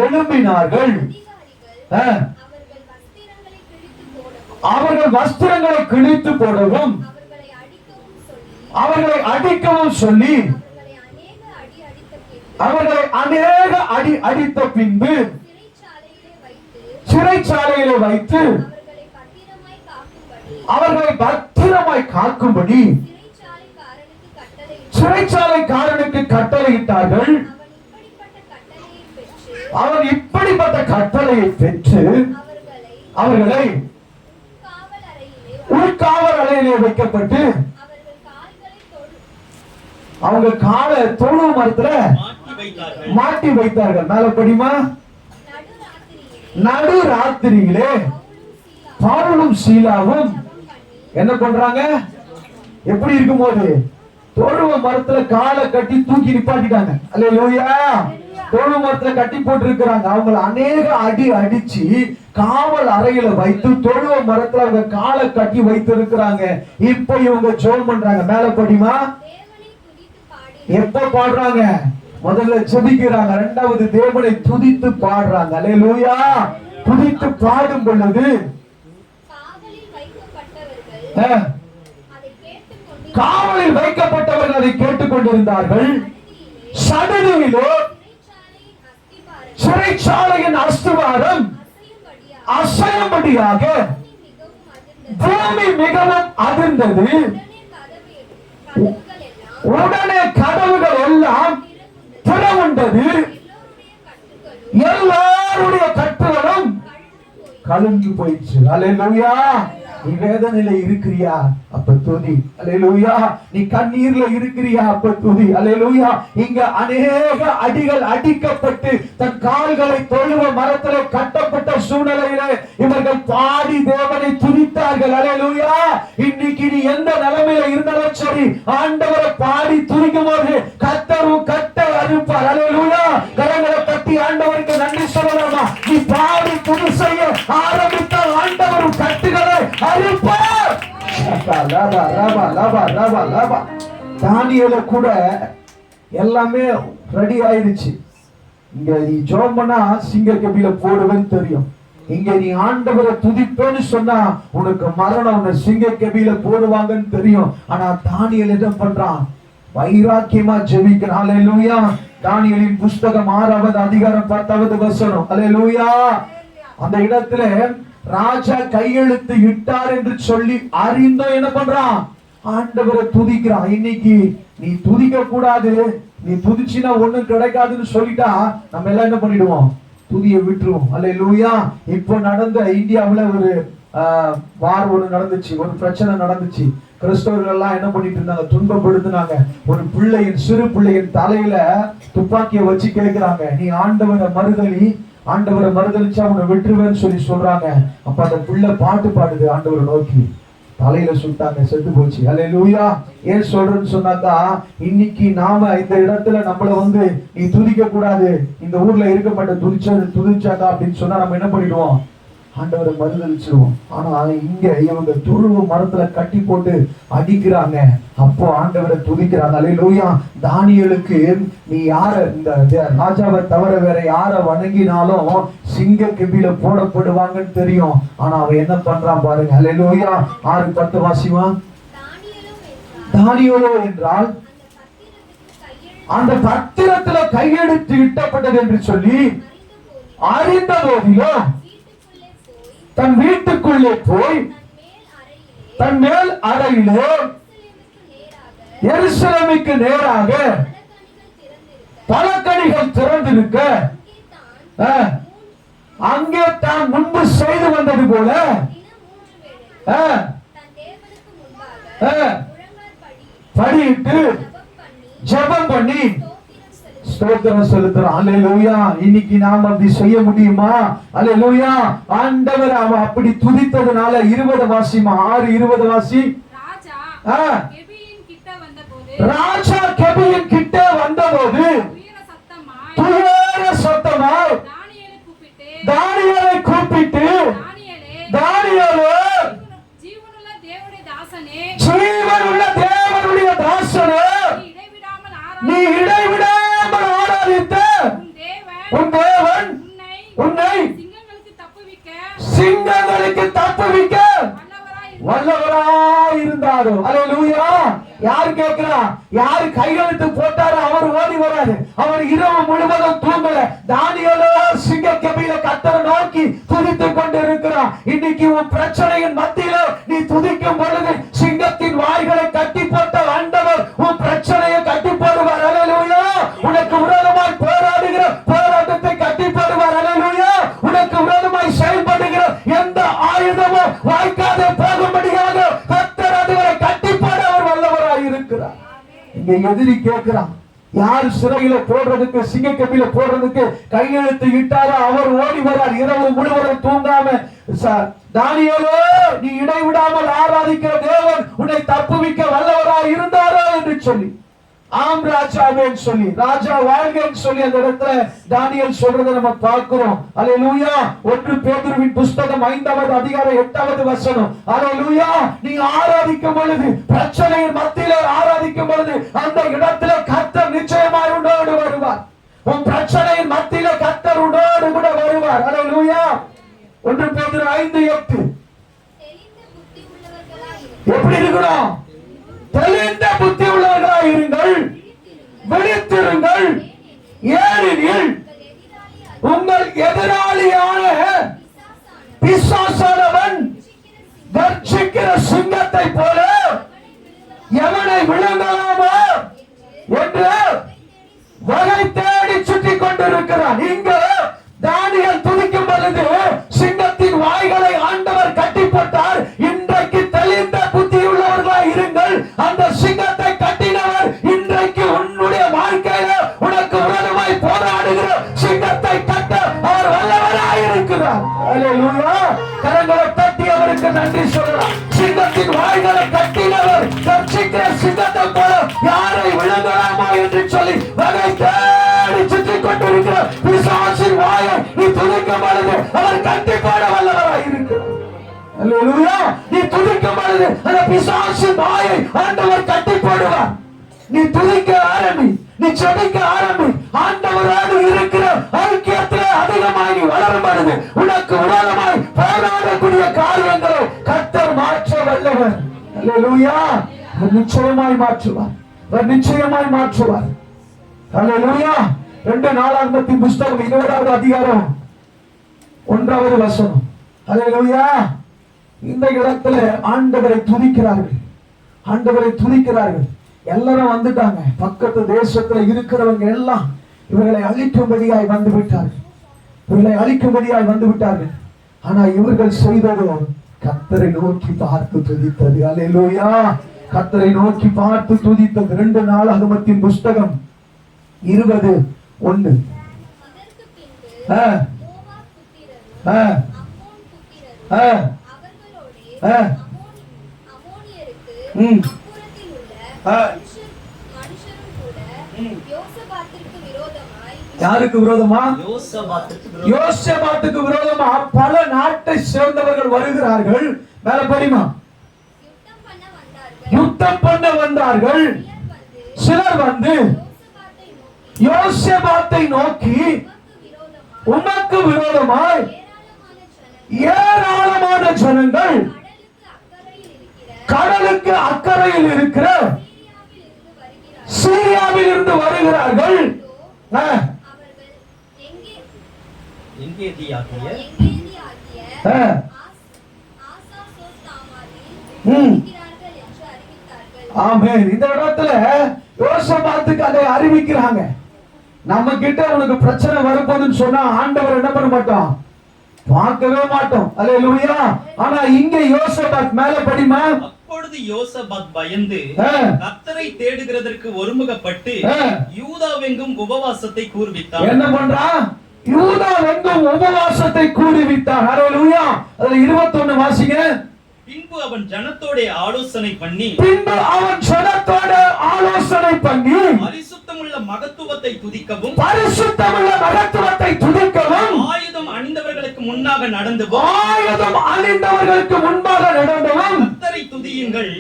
எழும்பினார்கள். அவர்கள் வஸ்திரங்களை கிழித்து போடவும் அவர்களை அடிக்கவும் சொல்லி அவர்களை அநேக அடி அடித்த பின்பு சிறைச்சாலையிலே வைத்து அவர்களை பத்திரமாய் காக்கும்படி சிறைச்சாலைக்காரனுக்கு கட்டளையிட்டார்கள். அவன் இப்படிப்பட்ட கட்டளையை பெற்று அவர்களை காவல் அறையிலே உள்காவல் அறையிலே வைக்கப்பட்டு அவர்கள் கால்களை அவங்க காலை தொழு மரத்துல மாட்டி வைத்தார்கள். மாட்டி வைத்தார்கள். மேல படிமா, நடுராத்திரியிலே நடு ராத்திரியிலே பவுலும் பவுலும் சீலாவும் சீலாவும் ஜெபம் பண்ணி என்ன பண்றாங்க? எப்படி இருக்கும்போது தொழுவ மரத்துல காலை கட்டி தூக்கி நிப்பாட்டிட்டாங்க. அல்லேலூயா. தொழுவ மரத்துல கட்டி போட்டு இருக்கிறாங்க. அவங்கள அநேக அடி அடிச்சு காவல் அறையில வைத்து தொழுவ மரத்துல அவங்க காலை கட்டி வைத்து இருக்கிறாங்க. இப்ப இவங்க ஜெபம் பண்றாங்க. மேல படிமா, தேவனை துதித்து பாடி எப்ப பாடுறாங்க? முதல்ல ஜெபிக்கிறாங்க, இரண்டாவது தேவனை துதித்து பாடுறாங்க. அல்லேலூயா. துதித்து பாடும் பொழுது காவலில் வைக்கப்பட்டவர்கள் அஹ், அதை கேட்டுக்கொண்டு காவலில் வைக்கப்பட்டவர்கள் அதை கேட்டுக்கொண்டிருந்தார்கள். சடுதியிலே சிறைச்சாலையின் அஸ்திபாரம் சிறைச்சாலையின் அஸ்திவாரம் அசையும்படியாக அசையும்படியாக பூமி மிகவும் அதிர்ந்தது. பூமி மிகவும் அதிர்ந்தது. உடனே கதவுகள் எல்லாம் உடனே கதவுகள் எல்லாம் திறவுண்டது. எல்லோருடைய கட்டுகளும் எல்லாருடைய கட்டுகளும் கலந்து போயிடுச்சு. அல்லேலூயா. நீ வேதனையில இருக்கிறியா? அப்ப துதி. அல்லேலூயா. நீ கண்ணீர்ல இருக்கிறியா? அப்ப துதி. அல்லேலூயா. இங்க அநேக அடிகள் அடிக்கப்பட்டு தன் கால்களை தொழுவ மரத்திலே கட்டப்பட்ட சூழ்நிலையிலே இவர்கள் பாடி தேவனை துதித்தார்கள். அல்லேலூயா. இன்னைக்கு நீ எந்த நிலைமையில இருந்தாலும் சரி, ஆண்டவரை பாடி துதிக்கும் போது கர்த்தரும் கட்ட அறுப்பார். அல்லேலூயா. கரங்களை தட்டி ஆண்டவருக்கு நன்றி சொல்லலாமா? நீ பாடி துதி செய்ய ஆரம்பித்த ஆண்டவரும் கட்டுகளை அறுப்பார். லபா, லபா, லபா, லபா, லபா. தானியேல கூட எல்லாமே ரெடி ஆயிருச்சு. இங்க நீ ஜெபம் பண்ணா சிங்க கபில போடுவேன்னு தெரியும். இங்க நீ ஆண்டவரை துதிப்பேன்னு சொன்னா உனக்கு மரணம், உன்னை சிங்க கபில போடுவாங்கன்னு தெரியும். ஆனா தானியேல் என்ன பண்றான்? வைராக்கியமா ஜெபிக்கிறான். அல்லேலூயா. தானியேலின் புஸ்தகம் 6வது அதிகாரம் 10வது வசனம். அல்லேலூயா. அந்த இடத்துல ராஜா கையெழுத்து இட்டார் என்று சொல்லி அறிந்தும் என்ன பண்றான்? ஆண்டவரை துதிக்கிறான். இன்னைக்கு நீ துதிக்க கூடாது, நீ துதிச்சினா ஒண்ணும் கிடைக்காதுன்னு சொல்லிட்டா நம்ம எல்லாம் என்ன பண்ணிடுவோம்? துதியை விட்டுருவோம். அல்லேலூயா. இப்போ நடந்த இந்தியாவுல ஒரு வார் ஒண்ணு நடந்துச்சு, ஒரு பிரச்சனை நடந்துச்சு. கிறிஸ்தவர்கள் எல்லாம் என்ன பண்ணிட்டு இருந்தாங்க? துன்பப்படுத்தினாங்க. ஒரு பிள்ளையின், சிறு பிள்ளையின் தலையில துப்பாக்கியை வச்சு கேட்கிறாங்க, நீ ஆண்டவரை மறுதலி, ஆண்டவரை மறுதலிச்சா உன்னை விட்டுருவேன்னு சொல்லி சொல்றாங்க. அப்ப அந்த பிள்ளை பாட்டு பாடுது ஆண்டவரை நோக்கி. தலையில சுட்டாங்க, செத்து போச்சு. அல்லேலூயா. ஏன் சொல்றேன்னு சொன்னாக்கா, இன்னைக்கு நாம இந்த இடத்துல நம்மள நீ துதிக்க கூடாது, இந்த ஊர்ல இருக்கப்பட்ட துதிச்சாக்கா அப்படின்னு சொன்னா நம்ம என்ன பண்ணிடுவோம்? ஆண்டவரை மறுதலிச்சிருவோம். ஆனா இங்க இவங்க துருவ மரத்துல கட்டி போட்டு அடிக்கிறாங்க. அப்போ ஆண்டவரை துதிக்கிறாங்க. அல்லேலூயா. தானியேலுக்கு நீ யார, இந்த ராஜாவை தவிர வேற யார வணங்கினாலும் சிங்க கெபில போடப்படுவாங்கன்னு தெரியும். ஆனா அவன் என்ன பண்றான் பாருங்க. அல்லேலூயா. 6:10 வாசிமா. தானியேலோ என்றால் அந்த பத்திரத்துல கையெழுத்து இட்டப்பட்டது என்று சொல்லி அறிந்த போதிலும் தன் வீட்டுக்குள்ளே போய் தன் மேல் அறையிலே எருசலேமுக்கு நேராக பலகணிகள் திறந்திருக்க அங்கே தான் முன்பு செய்து வந்தது போல படியிட்டு ஜெபம் பண்ணி ஸ்தோத்திரம் செலுத்துறோம். அல்லேலூயா. இன்னைக்கு நாம் அப்படி செய்ய முடியுமா? அல்லேலூயா. ஆண்டவர் அவன் அப்படி துதித்ததுனால 20 வாசிமா. 6:20 வாசி. ராஜா கெபியின் கிட்ட வந்தபோது துயர சத்தமாய் தானியேலை கூப்பிட்டு, தானியேலே, ஜீவனுள்ள தேவனுடைய தாசனே, நீ இடைவிடாமல் ஆராதித்த உன் தேவன் உன்னை சிங்கங்களுக்கு தப்புவிக்க வல்லவராய் இருந்தாரோ. அல்லேலூயா. யாரு கேட்கிறா? யாரு கையெழுத்து போட்டாரோ அவர் ஓடி வராரு. அவர் இரவு முழுவதும் தூங்கல. தானியேலோ சிங்க கெபியில கர்த்தரை நோக்கி துதித்துக் கொண்டு இருக்கிறான். இன்னைக்கு உன் பிரச்சனையின் மத்தியில நீ துதிக்கும் பொழுது சிங்கத்தின் வாய்களை கட்டி போட்ட ஆண்டவர் உன் பிரச்சனையை கட்டி போடுவார். அல்லேலூயா. உனக்கு விரோதமாய் போராடுகிற போராட்டத்தை கட்டி போடுவார். அல்லேலூயா. உனக்கு விரோதமாய் செயல்படுகிற எந்த எதிரி கேட்கிறான், யார் சிறையில போடுறதுக்கு, சிங்கக்கப்பில போடுறதுக்கு கையெழுத்து இட்டாரோ அவர் ஓடி வரார். இரவு முழுவதும் தூங்காம, தானியேலே நீ இடைவிடாமல் ஆராதிக்கிற தேவன் உன்னை தப்புவிக்க வல்லவராய் இருந்தாரோ என்று சொல்லி, ஆம் ராஜாவேன்னு சொல்லி, ராஜா வாழ்கன்னு சொல்லி அந்த இடத்துல தானியேல் சொல்றதை நம்ம பார்க்கிறோம். அல்லேலூயா. 1 பேதுருவின் புஸ்தகம் 5வது அதிகாரம் 8வது வசனம். அல்லேலூயா. நீ ஆராதிக்கும் பொழுது, பிரச்சனையின் மத்தியிலே ஆராதிக்கும் பொழுது அந்த இடத்துல கர்த்தர் நிச்சயமாய் உன்னோடு வருவார். உன் பிரச்சனையின் மத்தியிலே கர்த்தர் உன்னோடு கூட வருவார். அல்லேலூயா. 1 பேதுரு 5:8. எப்படி இருக்கணும்? தெளிந்த புத்தி உள்ளவர்களாய் இருங்கள், விழித்திருங்கள், ஏனெனில் உங்கள் எதிராளியான பிசாசானவன் கர்ஜிக்கிற சிங்கத்தை போல எவனை விழுங்கலாமோ என்று வகை தேடி சுற்றி கொண்டிருக்கிறான். இங்கு தானியேல் துதிக்கும் பொழுது சிங்கத்தின் வாய்களை ஆண்டவர் கட்டி போட்டார். இன்றைக்கு தெளிந்த புத்தி உள்ளவர்களாய் இருங்கள். அந்த சிங்கத்தை கட்டினவர் இன்றைக்கு உன்னுடைய வாழ்க்கையில உனக்கு விரோதமாய் போராடுகிற சிங்கத்தை கட்ட அவர் வல்லவராய் இருக்கிறார். அல்லேலூயா. கரங்களை தட்டி அவருக்கு நன்றி சொல்லலாம். சிங்கத்தின் வாய்களை கட்டினவர் கர்ஜிக்கிற சிங்கத்தை போல யாரை விழுங்கலாமா என்று சொல்லி வகை தேடி சுற்றி கொண்டிருக்கிற பிசாசின் வாயை நீ துதிக்கும் பொழுது அவர் கட்டி போட வல்லவராய் இருக்கிறார். அல்லேலூயா. நீ துதிக்கும் பொழுது அந்த பிசாசின் வாயை ஆண்டவர் கட்டி போடுவார். நீ துதிக்க ஆரம்பி, நீ ஜெபிக்க ஆரம்பி. ஆண்டவரோடு இருக்கிற ஐக்கியத்திலே அதிகமாய் நீ வளரும் பொழுது உனக்கு விரோதமாய் போராடக்கூடிய காரியங்களை கர்த்தர் மாற்ற வல்லவர். அல்லேலூயா. அவர் நிச்சயமாய் மாற்றுவார். அவர் நிச்சயமாய் மாற்றுவார். அல்லேலூயா. 2 நாளாகமத்தின் புஸ்தகம் 20வது அதிகாரம் 1வது வசனம். அல்லேலூயா. இந்த இடத்துல ஆண்டவரை துதிக்கிறார்கள், ஆண்டவரை துதிக்கிறார்கள். எல்லாரும் வந்துட்டாங்க. பக்கத்து தேசத்துல இருக்கிறவங்க எல்லாம் இவர்களை அழிக்கும்படியாய் வந்து விட்டார்கள், இவர்களை அழிக்கும்படியாய் வந்து விட்டார்கள். ஆனா இவர்கள் செய்ததோ கர்த்தரை நோக்கி பார்த்து துதித்தது. அல்லேலூயா. கர்த்தரை நோக்கி பார்த்து துதித்தது. 2 நாளாகமத்தின் புஸ்தகம் 20:1. யாருக்கு விரோதமா? யோசபாத்துக்கு விரோதமா பல நாட்டை சேர்ந்தவர்கள் வருகிறார்கள். மேல படிமா. யுத்தம் பண்ண வந்தார்கள். சிலர் வந்து யோசபாத்தை நோக்கி உமக்கு விரோதமாய் ஏராளமான ஜனங்கள் கடலுக்கு அக்கறையில் இருக்கிற சீரியாவில் இருந்து வருகிறார்கள். ஆமென். இந்த இடத்துல யோசபாத்துக்கு அதை அறிவிக்கிறாங்க. நம்ம கிட்ட உனக்கு பிரச்சனை வரப்போகுதுன்னு சொன்னா ஆண்டவர் என்ன பண்ண மாட்டோம், பார்க்கவே மாட்டோம். அல்லேலூயா. ஆனா இங்க யோசபாத் மேல படிமா. அப்பொழுது யோசபாத் பயந்து கர்த்தரை தேடுகிறதற்கு ஒருமுகப்பட்டு யூதாவெங்கும் உபவாசத்தை கூர்வித்தான். என்ன பண்றான்? யூதாவெங்கும் உபவாசத்தை கூர்வித்தான். அல்லேலூயா. அதுல 21 வாசிங்க. பின்பு அவன் ஜனத்தோட ஆலோசனை பண்ணி பரிசுத்தமுள்ள மகத்துவத்தை துதிக்கவும் ஆயுதம் அணிந்தவர்களுக்கு முன்னாக நடந்து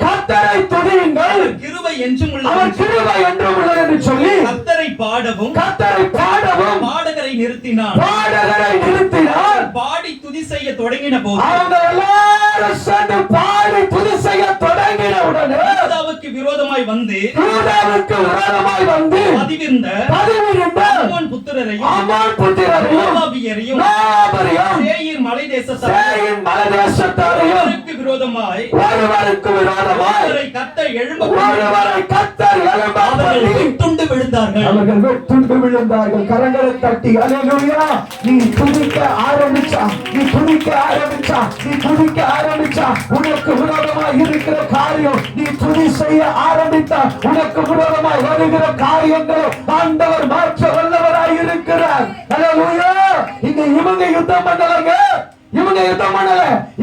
கர்த்தரை துதியுங்கள், கிருபை என்றும் உள்ளது என்று சொல்லி கர்த்தரை பாடவும் பாடகரை நிறுத்தினார். பாடி துதி செய்ய தொடங்கின போது பாடி துதி செய்ய தொடங்கின உடனே யூதாவுக்கு விரோதமாய் வந்து பதிவிருந்த அம்மோன் புத்திரரையும் மோவாபியரையும் சேயீர் மலை தேசத்தாரையும் விரோதமாய் ஒருவரை கர்த்தர் எழும்ப பண்ணி வெட்டுண்டு விழுந்தார்கள். அவர்கள் வெட்டுண்டு விழுந்தார்கள். கரங்களை தட்டி அல்லேலூயா. நீ துதிக்க ஆரம்பிச்சா உனக்கு விரோதமாய் இருக்கிற காரியம், நீ துதி செய்ய ஆரம்பித்தா உனக்கு விரோதமாய் வருகிற காரியங்களை ஆண்டவர் மாற்ற வல்லவராய் இருக்கிறார். அல்லேலூயா. இங்க இவங்க யுத்தம் பண்ணலங்க,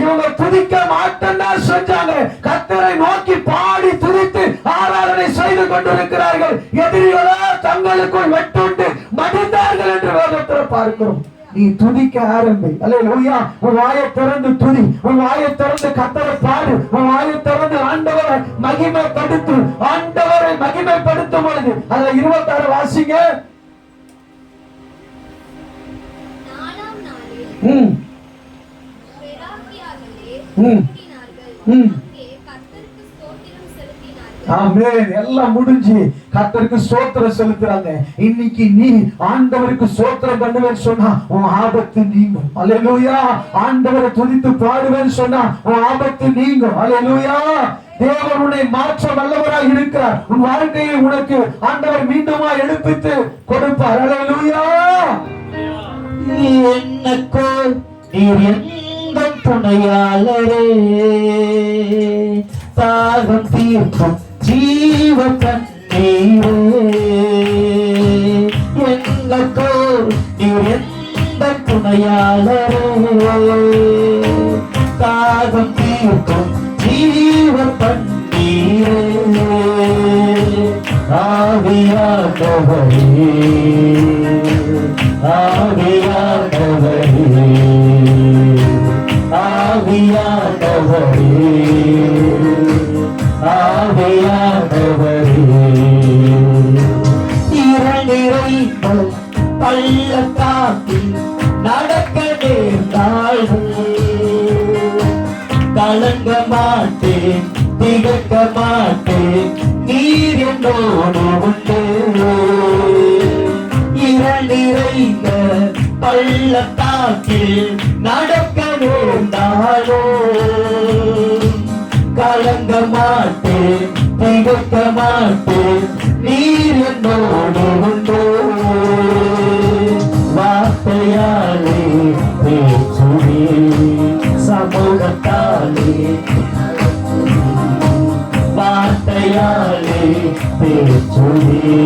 இவங்க துதிக்க மாட்டேன்னா செஞ்சாங்க. கர்த்தரை நோக்கி பாடி துதித்து ஆராதனை செய்து கொண்டிருக்கிறார்கள். எதிரிகளோ தங்களுக்குள் வெட்டுண்டு மடிந்தார்கள் என்று வேதத்தில் பார்க்கிறோம். நீ துதிக்க ஆரம்பி. அல்லேலூயா. உன் வாயை திறந்து துதி, உன் வாயை திறந்து கர்த்தரை பாடு, உன் வாயை திறந்து ஆண்டவரை மகிமைப்படுத்து. ஆண்டவரை மகிமைப்படுத்தும் பொழுது அதுல 26 வாசிங்க. எல்லாம் முடிஞ்சு கர்த்தருக்கு ஸ்தோத்திரம் செலுத்துறாங்க. இன்னைக்கு நீ ஆண்டவருக்கு ஸ்தோத்திரம் பண்ணுவேன்னு சொன்னா உன் ஆபத்து நீங்கும். அல்லேலூயா. ஆண்டவரை துதித்து பாடுவேன்னு சொன்னா உன் ஆபத்து நீங்கும். அல்லேலூயா. தேவன் உன்னை மாற்ற வல்லவராய் இருக்கிறார். உன் வாழ்க்கையை உனக்கு ஆண்டவர் மீண்டுமா எழுப்பித்து கொடுப்பார். அல்லேலூயா. என்னக்கோ நீர் எந்த துணையாளரே, தாகம் தீர்க்கும் ஜீவ தண்ணீரே. என்னக்கோ நீர் எந்த துணையாளரே, தாகம் தீர்க்கும் ஜீவ தண்ணீரே. ஆவியானவரே, ஆவியானவரே, ஆவியானவரே, ஆவியானவரே. இரண்டிறைந்த பள்ளத்தாக்கில் நடக்க நேர்ந்தாலும் கலங்க மாட்டேன், திகக்க மாட்டேன், நீர் என்னோடு உண்டு. இரண்டிறைந்த பள்ளத்தாக்கில் நடக்க நேர்ந்தாலோ கலங்க மாட்டேன், திகக்க மாட்டேன், நீர் என்னோடு உண்டு. வார்த்தையாலே பேசுவே சமூகத்தாலே, வார்த்தையாலே பேசுவே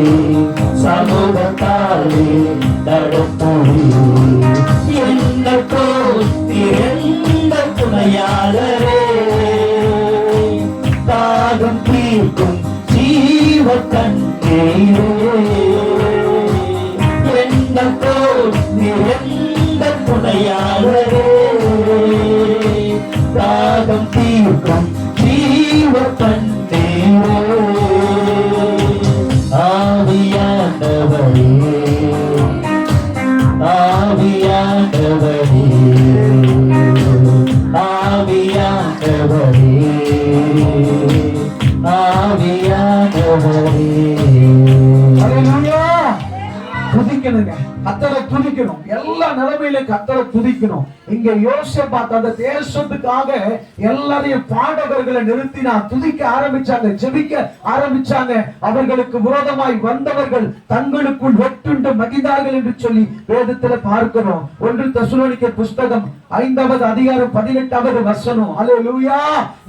சமூகத்தாலே நடத்துவே. என்னக்கோ எந்த துணையாளரே, தாகம் தீர்க்கும் ஜீவ தண்ணீரே. என்னக்கோ எந்த துணையாளரே, தாகம் தீர்க்கும் ஜீவ தண்ணீரே. ஆவியானவரே, ஆவியானவரே, ஆவியானவரே, ஆவியானவரே. அல்லேலூயா. துதிக்கணுங்க, கர்த்தரை துதிக்கணும். எல்லா நிலைமையிலும் கர்த்தரை துதிக்கணும். இங்க யோசேபாத் அந்த தேசத்துக்காக எல்லாரையும் பாடகர்களை நிறுத்தினா துதிக்க ஆரம்பிச்சாங்க, ஜெபிக்க ஆரம்பிச்சாங்க. அவர்களுக்கு விரோதமாய் வந்தவர்கள் தங்களுக்குள் வெட்டுண்டு மகிழ்ந்தார்கள் என்று சொல்லி வேதத்துல பார்க்கிறோம். 1 தெசலோனிக்கர் புஸ்தகம் 5வது அதிகாரம் 18வது வசனம். அல்லேலூயா.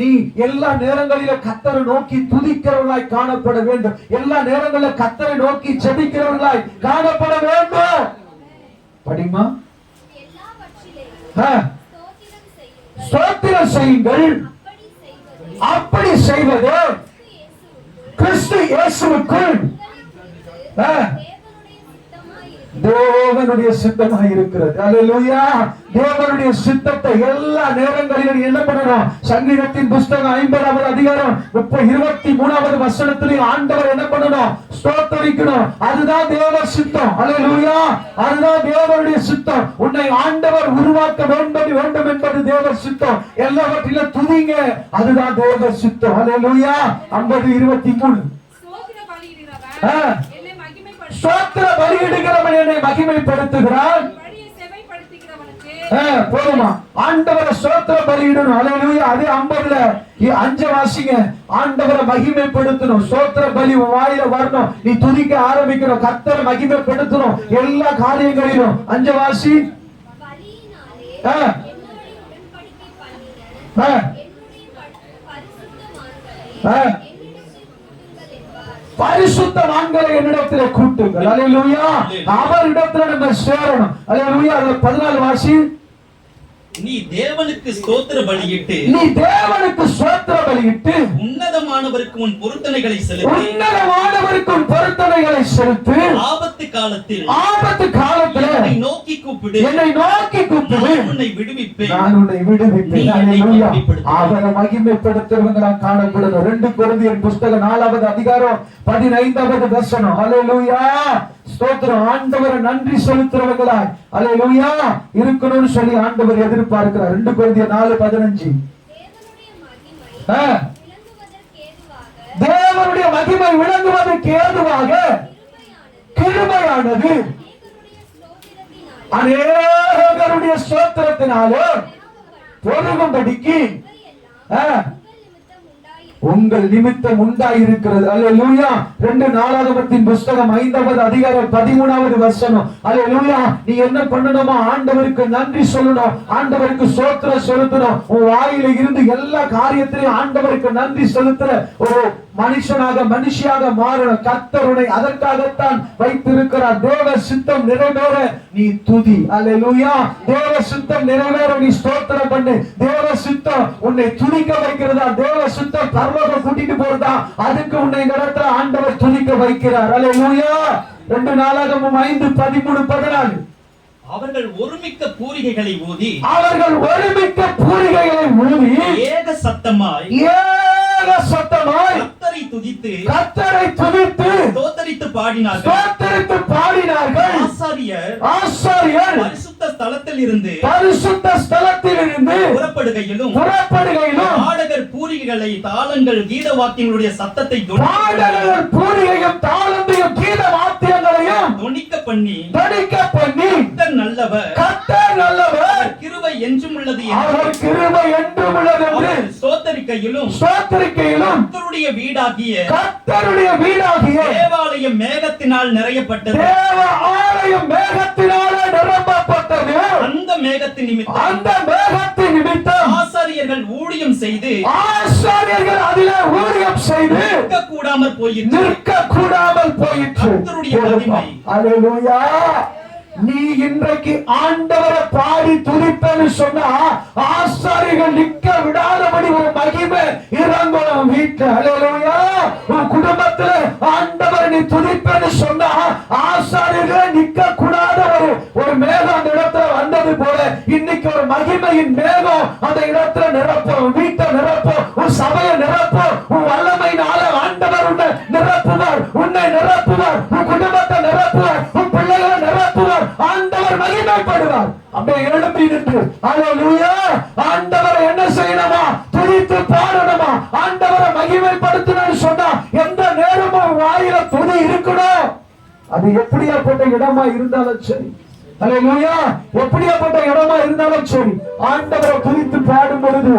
நீ எல்லா நேரங்களிலும் கர்த்தரை நோக்கி துதிக்கிறவர்களாய் காணப்பட வேண்டும். எல்லா நேரங்களிலும் கர்த்தரை நோக்கி ஜெபிக்கிறவர்களாய் காணப்பட வேண்டும். படிமா. ஸ்தோத்திரம் செய்யுங்கள். அப்படி செய்வது கிறிஸ்து இயேசுவுக்குள் தேவனுடைய சித்தமாக இருக்கிறது. அல்லேலூயா. தேவனுடைய சித்தத்தை எல்லா நேரங்களிலும் என்ன பண்ணணும்? சங்கீதத்தின் புஸ்தகம் 50வது அதிகாரம் 23வது வசனத்திலே ஆண்டவர் என்ன பண்ணணும்? ஸ்தோத்திரிக்கணும். அதுதான் தேவ சித்தம். அல்லேலூயா. அதுதான் தேவனுடைய சித்தம். உன்னை ஆண்டவர் உருவாக்க வேண்டும் என்பது தேவ சித்தம். எல்லாவற்றிலும் துதிங்க, அதுதான் தேவ சித்தம். அல்லேலூயா. 50:23. ஸ்தோத்திர பலியிடுகிறவன் என்னை மகிமைப்படுத்துகிறான், போதுமா? ஆண்டவரை ஸ்தோத்திர பலியிடணும். அல்லேலூயா. அதே 50ல 5 வாசிங்க. ஆண்டவரை மகிமைப்படுத்தணும். ஸ்தோத்திர பலி உன் வாயில வரணும். நீ துதிக்க ஆரம்பிக்கணும். கர்த்தரை மகிமைப்படுத்தணும் எல்லா காரியங்களிலும். 5 வாசி. பரிசுத்தவான்களை என்னிடத்திலே கூட்டுங்கள். அல்லேலூயா. அவரிடத்துல நம்ம சேரணும். அல்லேலூயா. 14 வாசி. நீ தேவனுக்கு ஸ்தோத்திர பலியிட்டு உன்னதமானவருக்கு உன் பொருத்தனைகளை செலுத்து. ஆபத்து காலத்தில் என்னை நோக்கி கூப்பிடு. உன்னை விடுவிப்பேன். அவரை மகிமைப்படுத்துறவங்களா காணப்படணும். 2 கொரிந்தியர் புஸ்தகம் 4வது அதிகாரம் 15வது வசனம். அல்லேலூயா. ஸ்தோத்திரம். ஆண்டவரை நன்றி செலுத்துறவங்களாய் அல்லேலூயா இருக்கணும்னு சொல்லி ஆண்டவர் எதிர்பார்க்கிறார். 2 கொரிந்தியர் 4:15. தேவனுடைய மகிமை விளங்குவதற்கு ஏதுவாக கிருபையானது அநேகருடைய ஸ்தோத்திரத்தினாலே பொருகும்படிக்கு உங்கள் நிமித்தம் உண்டாயிருக்கிறது. அல்லேலூயா. 2 நாளாகமத்தின் புஸ்தகம் 5வது அதிகாரம் 13வது வசனம். அல்லேலூயா. நீ என்ன பண்ணணுமா? ஆண்டவருக்கு நன்றி சொல்லணும். ஆண்டவருக்கு ஸ்தோத்திரம் செலுத்தணும். உன் வாயில இருந்து எல்லா காரியத்திலையும் ஆண்டவருக்கு நன்றி செலுத்துற ஒரு மனுஷியாக மாறணும். கர்த்தர் உன்னை அதற்காகத்தான் வைத்திருக்கிறார். தேவ சித்தம் நிறைவேற நீ துதி. அல்லேலூயா. தேவ சித்தம் நிறைவேற நீ ஸ்தோத்திரம் பண்ணு. தேவ சித்தம் உன்னை துதிக்க வைக்கிறதா? தேவ சித்தம் பரலோகம் கூட்டிட்டு போறதா? அதுக்கு உன்னை நடத்த ஆண்டவர் துதிக்க வைக்கிறார். அல்லேலூயா. 2 நாளாகமம் 5:13-14. அவர்கள் ஒருமிக்க பூரிகைகளை ஊதி ஏக சத்தமாய் கர்த்தரை துதித்து ஸ்தோத்தரித்து பாடினார்கள். ஆசாரியர் பரிசுத்த ஸ்தலத்தில் இருந்து புறப்படுகையிலும் பாடகர் பூரிகைகளை தாளங்கள் கீத வாத்தியங்களுடைய சத்தத்தை தொனிக்க பண்ணி கர்த்தர் நல்லவர் கிருபை என்றும் உள்ளது என்று ஸ்தோத்தரிக்கையிலும் கர்த்தருடைய வீடாகிய தேவாலயம் மேகத்தினால் நிறையப்பட்டது. அந்த மேகத்தின் நிமித்தம் ஆசாரியர்கள் ஊழியம் செய்து அதிலே ஊழியம் செய்து நிற்க கூடாமல் போயிற்று. கர்த்தருடைய மகிமை. அல்லேலூயா. நீ இன்றைக்கு ஆண்டவரை பாடி துதிப்பேன்னு சொன்னா ஆசாரிகள் நிக்க விடாதபடி ஒரு மகிமை இறங்கணும் வீட்டுல. அல்லேலூயா. உன் குடும்பத்துல ஆண்டவரை நீ துதிப்பேன்னு சொன்னா ஆசாரிகள் நிக்க கூடாத ஒரு மேகம் அந்த இடத்துல வந்தது போல இன்னைக்கு ஒரு மகிமையின் மேகம் அந்த இடத்துல நிரப்பும். வீட்டை நிரப்பும். உன் சபையை நிரப்பும். உன் வல்லமையினால ஆண்டவர் உன்னை நிரப்புவார். உன் குடும்பத்தை நிரப்புவார். உன் பிள்ளைகளை நிரப்புவார். ஆண்டவர் மகிமைப்படுவார். அப்படியே எழுப்பி நின்று அல்லேலூயா. ஆண்டவரை என்ன செய்யணுமா? துதித்து பாடணுமா? ஆண்டவரை மகிமைப்படுத்தணும்னு சொன்னா எந்த நேரமும் வாயில துதி இருக்கணும். அது எப்படியாப்பட்ட இடமா இருந்தாலும் சரி. அல்லேலூயா. எப்படியாப்பட்ட இடமா இருந்தாலும் சரி ஆண்டவரை துதித்து பாடும் பொழுது